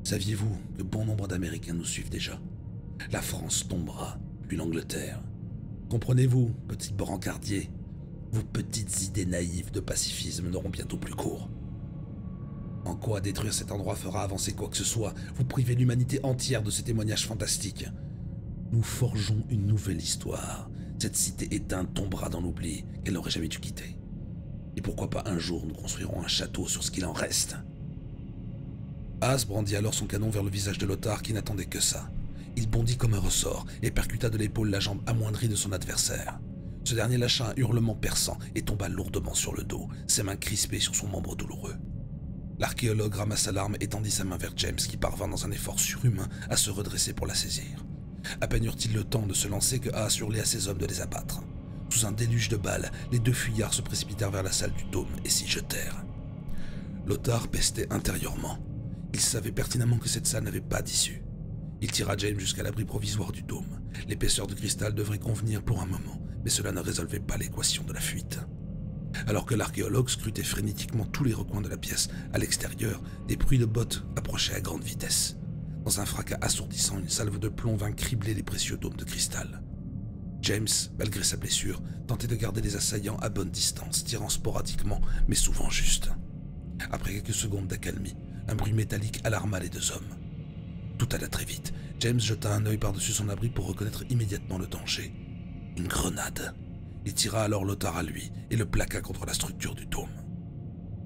Saviez-vous que bon nombre d'Américains nous suivent déjà? La France tombera, puis l'Angleterre. Comprenez-vous, petit brancardier, vos petites idées naïves de pacifisme n'auront bientôt plus cours. En quoi détruire cet endroit fera avancer quoi que ce soit? Vous privez l'humanité entière de ces témoignages fantastiques. Nous forgeons une nouvelle histoire. Cette cité éteinte tombera dans l'oubli qu'elle n'aurait jamais dû quitter. Et pourquoi pas un jour nous construirons un château sur ce qu'il en reste? Haas brandit alors son canon vers le visage de Lothar qui n'attendait que ça. Il bondit comme un ressort et percuta de l'épaule la jambe amoindrie de son adversaire. Ce dernier lâcha un hurlement perçant et tomba lourdement sur le dos, ses mains crispées sur son membre douloureux. L'archéologue ramassa l'arme et tendit sa main vers James qui parvint dans un effort surhumain à se redresser pour la saisir. À peine eurent-ils le temps de se lancer que Haas hurlait à ses hommes de les abattre. Sous un déluge de balles, les deux fuyards se précipitèrent vers la salle du dôme et s'y jetèrent. Lothar pestait intérieurement. Il savait pertinemment que cette salle n'avait pas d'issue. Il tira James jusqu'à l'abri provisoire du dôme. L'épaisseur du cristal devrait convenir pour un moment, mais cela ne résolvait pas l'équation de la fuite. Alors que l'archéologue scrutait frénétiquement tous les recoins de la pièce, à l'extérieur, des bruits de bottes approchaient à grande vitesse. Dans un fracas assourdissant, une salve de plomb vint cribler les précieux dômes de cristal. James, malgré sa blessure, tentait de garder les assaillants à bonne distance, tirant sporadiquement, mais souvent juste. Après quelques secondes d'accalmie, un bruit métallique alarma les deux hommes. Tout alla très vite. James jeta un œil par-dessus son abri pour reconnaître immédiatement le danger. Une grenade. Il tira alors Lothar à lui et le plaqua contre la structure du dôme.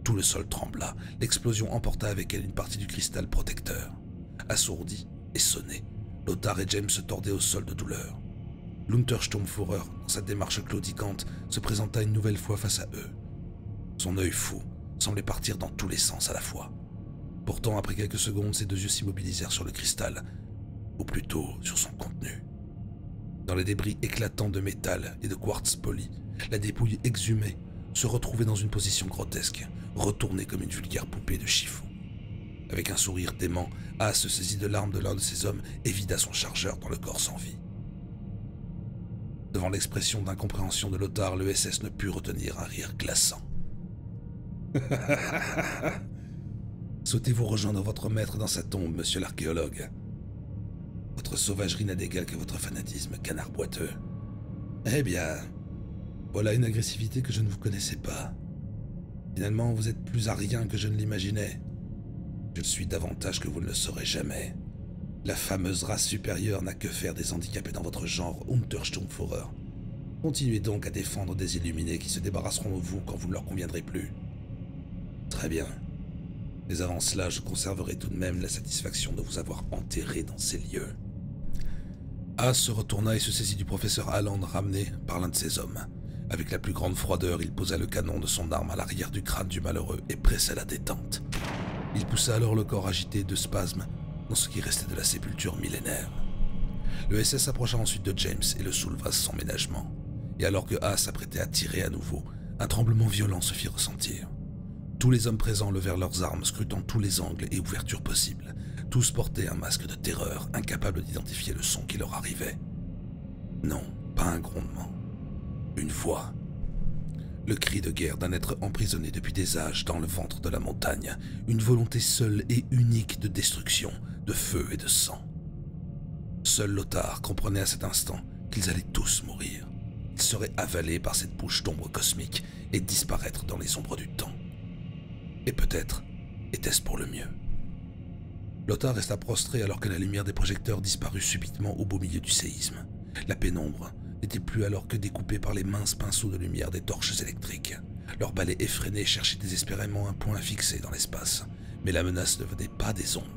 Tout le sol trembla, l'explosion emporta avec elle une partie du cristal protecteur. Assourdi et sonné, Lothar et James se tordaient au sol de douleur. l'Untersturmführer, dans sa démarche claudicante, se présenta une nouvelle fois face à eux. Son œil fou semblait partir dans tous les sens à la fois. Pourtant, après quelques secondes, ses deux yeux s'immobilisèrent sur le cristal, ou plutôt sur son contenu. Dans les débris éclatants de métal et de quartz poli, la dépouille exhumée se retrouvait dans une position grotesque, retournée comme une vulgaire poupée de chiffon. Avec un sourire dément, Haas se saisit de l'arme de l'un de ses hommes et vida son chargeur dans le corps sans vie. Devant l'expression d'incompréhension de Lothar, le SS ne put retenir un rire glaçant. Souhaitez-vous rejoindre votre maître dans sa tombe, monsieur l'archéologue? Votre sauvagerie n'a d'égal que votre fanatisme, canard boiteux. Eh bien, voilà une agressivité que je ne vous connaissais pas. Finalement, vous êtes plus arien que je ne l'imaginais. Je le suis davantage que vous ne le saurez jamais. La fameuse race supérieure n'a que faire des handicapés dans votre genre Untersturmführer. Continuez donc à défendre des illuminés qui se débarrasseront de vous quand vous ne leur conviendrez plus. Très bien. Mais avant cela, je conserverai tout de même la satisfaction de vous avoir enterré dans ces lieux. Haas se retourna et se saisit du professeur Halland ramené par l'un de ses hommes. Avec la plus grande froideur, il posa le canon de son arme à l'arrière du crâne du malheureux et pressa la détente. Il poussa alors le corps agité de spasmes dans ce qui restait de la sépulture millénaire. Le SS s'approcha ensuite de James et le souleva sans ménagement. Et alors que Haas s'apprêtait à tirer à nouveau, un tremblement violent se fit ressentir. Tous les hommes présents levèrent leurs armes, scrutant tous les angles et ouvertures possibles. Tous portaient un masque de terreur, incapables d'identifier le son qui leur arrivait. Non, pas un grondement. Une voix. Le cri de guerre d'un être emprisonné depuis des âges dans le ventre de la montagne. Une volonté seule et unique de destruction, de feu et de sang. Seul Lothar comprenait à cet instant qu'ils allaient tous mourir. Ils seraient avalés par cette bouche d'ombre cosmique et disparaître dans les ombres du temps. Et peut-être était-ce pour le mieux. Lothar resta prostré alors que la lumière des projecteurs disparut subitement au beau milieu du séisme. La pénombre n'était plus alors que découpée par les minces pinceaux de lumière des torches électriques. Leurs balais effrénés cherchaient désespérément un point fixé dans l'espace. Mais la menace ne venait pas des ombres.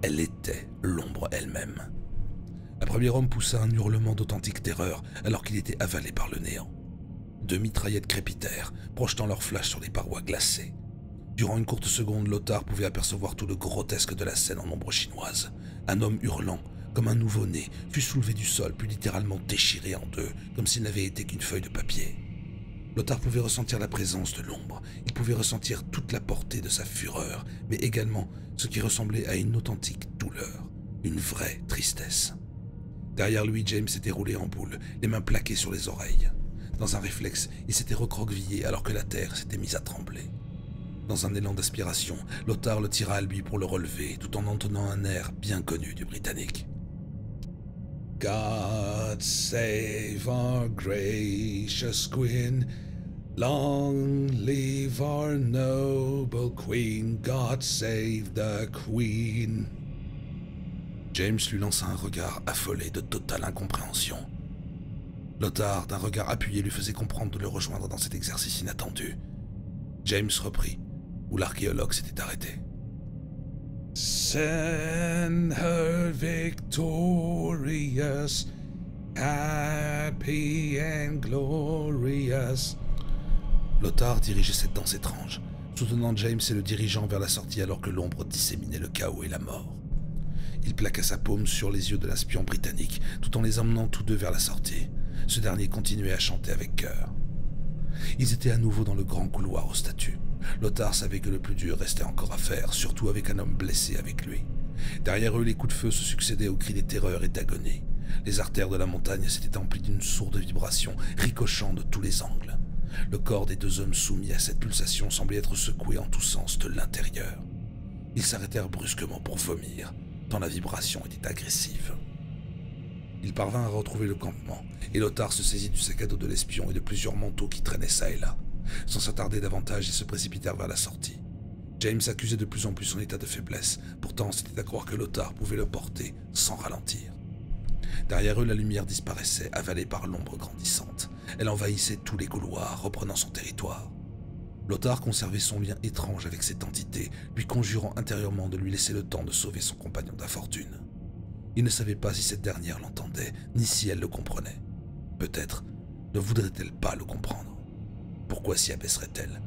Elle était l'ombre elle-même. Un premier homme poussa un hurlement d'authentique terreur alors qu'il était avalé par le néant. 2 mitraillettes crépitèrent, projetant leurs flashs sur les parois glacées. Durant une courte seconde, Lothar pouvait apercevoir tout le grotesque de la scène en ombre chinoise. Un homme hurlant, comme un nouveau-né, fut soulevé du sol puis littéralement déchiré en deux, comme s'il n'avait été qu'une feuille de papier. Lothar pouvait ressentir la présence de l'ombre, il pouvait ressentir toute la portée de sa fureur, mais également ce qui ressemblait à une authentique douleur, une vraie tristesse. Derrière lui, James s'était roulé en boule, les mains plaquées sur les oreilles. Dans un réflexe, il s'était recroquevillé alors que la terre s'était mise à trembler. Dans un élan d'aspiration, Lothar le tira à lui pour le relever, tout en entonnant un air bien connu du Britannique. « God save our gracious Queen, long live our noble Queen, God save the Queen. » James lui lança un regard affolé de totale incompréhension. Lothar, d'un regard appuyé, lui faisait comprendre de le rejoindre dans cet exercice inattendu. James reprit, où l'archéologue s'était arrêté. « Send her victorious, happy and glorious. » Lothar dirigeait cette danse étrange, soutenant James et le dirigeant vers la sortie alors que l'ombre disséminait le chaos et la mort. Il plaqua sa paume sur les yeux de l'espion britannique, tout en les emmenant tous deux vers la sortie. Ce dernier continuait à chanter avec cœur. Ils étaient à nouveau dans le grand couloir aux statues. Lothar savait que le plus dur restait encore à faire, surtout avec un homme blessé avec lui. Derrière eux, les coups de feu se succédaient aux cris des terreurs et d'agonie. Les artères de la montagne s'étaient emplies d'une sourde vibration, ricochant de tous les angles. Le corps des 2 hommes soumis à cette pulsation semblait être secoué en tous sens de l'intérieur. Ils s'arrêtèrent brusquement pour vomir, tant la vibration était agressive. Il parvint à retrouver le campement, et Lothar se saisit du sac à dos de l'espion et de plusieurs manteaux qui traînaient ça et là. Sans s'attarder davantage, ils se précipitèrent vers la sortie. James accusait de plus en plus son état de faiblesse, pourtant c'était à croire que Lothar pouvait le porter sans ralentir. Derrière eux, la lumière disparaissait, avalée par l'ombre grandissante. Elle envahissait tous les couloirs, reprenant son territoire. Lothar conservait son lien étrange avec cette entité, lui conjurant intérieurement de lui laisser le temps de sauver son compagnon d'infortune. Il ne savait pas si cette dernière l'entendait, ni si elle le comprenait. Peut-être ne voudrait-elle pas le comprendre. Pourquoi s'y abaisserait-elle?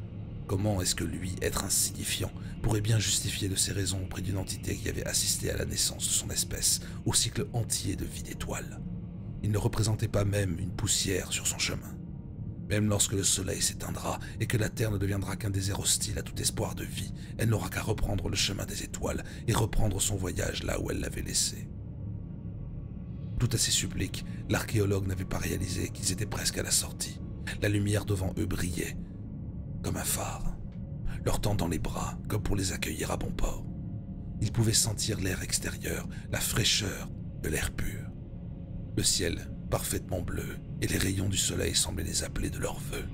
Comment est-ce que lui, être insignifiant, pourrait bien justifier de ses raisons auprès d'une entité qui avait assisté à la naissance de son espèce, au cycle entier de vie d'étoiles? Il ne représentait pas même une poussière sur son chemin. Même lorsque le soleil s'éteindra et que la Terre ne deviendra qu'un désert hostile à tout espoir de vie, elle n'aura qu'à reprendre le chemin des étoiles et reprendre son voyage là où elle l'avait laissé. Tout à ses suppliques, l'archéologue n'avait pas réalisé qu'ils étaient presque à la sortie. La lumière devant eux brillait, comme un phare, leur tendant les bras comme pour les accueillir à bon port. Ils pouvaient sentir l'air extérieur, la fraîcheur de l'air pur. Le ciel, parfaitement bleu, et les rayons du soleil semblaient les appeler de leurs vœux.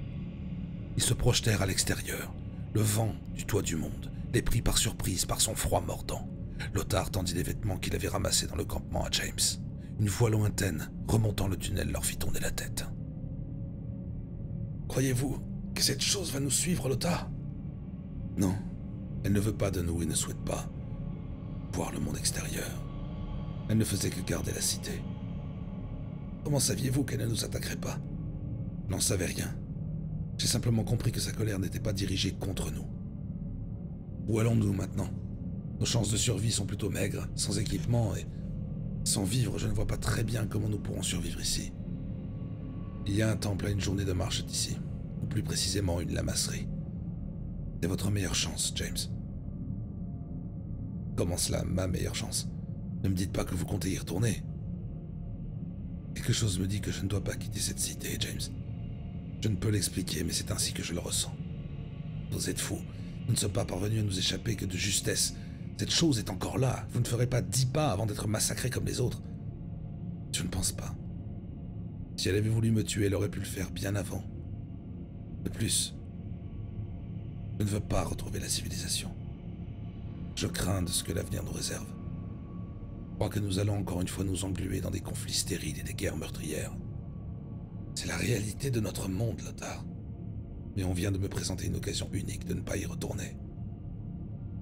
Ils se projetèrent à l'extérieur. Le vent du toit du monde les prit par surprise par son froid mordant. Lothar tendit les vêtements qu'il avait ramassés dans le campement à James. Une voix lointaine, remontant le tunnel, leur fit tourner la tête. « Croyez-vous que cette chose va nous suivre, Lothar ?»« Non, elle ne veut pas de nous et ne souhaite pas voir le monde extérieur. Elle ne faisait que garder la cité. Comment saviez-vous qu'elle ne nous attaquerait pas ? Je n'en savais rien. J'ai simplement compris que sa colère n'était pas dirigée contre nous. Où allons-nous maintenant ? Nos chances de survie sont plutôt maigres, sans équipement et sans vivre, je ne vois pas très bien comment nous pourrons survivre ici. Il y a un temple à une journée de marche d'ici, ou plus précisément une lamasserie. C'est votre meilleure chance, James. Comment cela, ma meilleure chance ? Ne me dites pas que vous comptez y retourner. Quelque chose me dit que je ne dois pas quitter cette cité, James. Je ne peux l'expliquer, mais c'est ainsi que je le ressens. Vous êtes fou. Nous ne sommes pas parvenus à nous échapper que de justesse. Cette chose est encore là. Vous ne ferez pas 10 pas avant d'être massacrés comme les autres. Je ne pense pas. Si elle avait voulu me tuer, elle aurait pu le faire bien avant. De plus, je ne veux pas retrouver la civilisation. Je crains de ce que l'avenir nous réserve. Je crois que nous allons encore une fois nous engluer dans des conflits stériles et des guerres meurtrières. C'est la réalité de notre monde, Lothar. Mais on vient de me présenter une occasion unique de ne pas y retourner.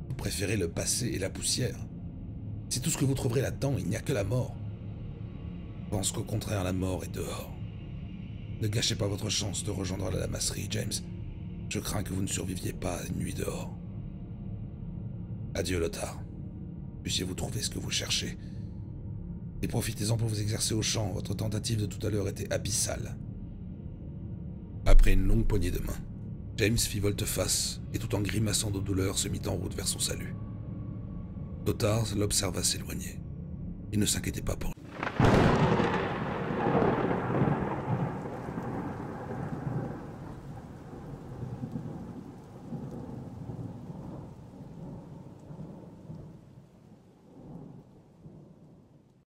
Vous préférez le passé et la poussière. Si tout ce que vous trouverez là-dedans, il n'y a que la mort. Je pense qu'au contraire, la mort est dehors. Ne gâchez pas votre chance de rejoindre la lamasserie, James. Je crains que vous ne surviviez pas à une nuit dehors. Adieu, Lothar. Puissiez-vous trouver ce que vous cherchez. Et profitez-en pour vous exercer au champ. Votre tentative de tout à l'heure était abyssale. Après une longue poignée de main, James fit volte-face et tout en grimaçant de douleur se mit en route vers son salut. Lothar l'observa s'éloigner. Il ne s'inquiétait pas pour lui.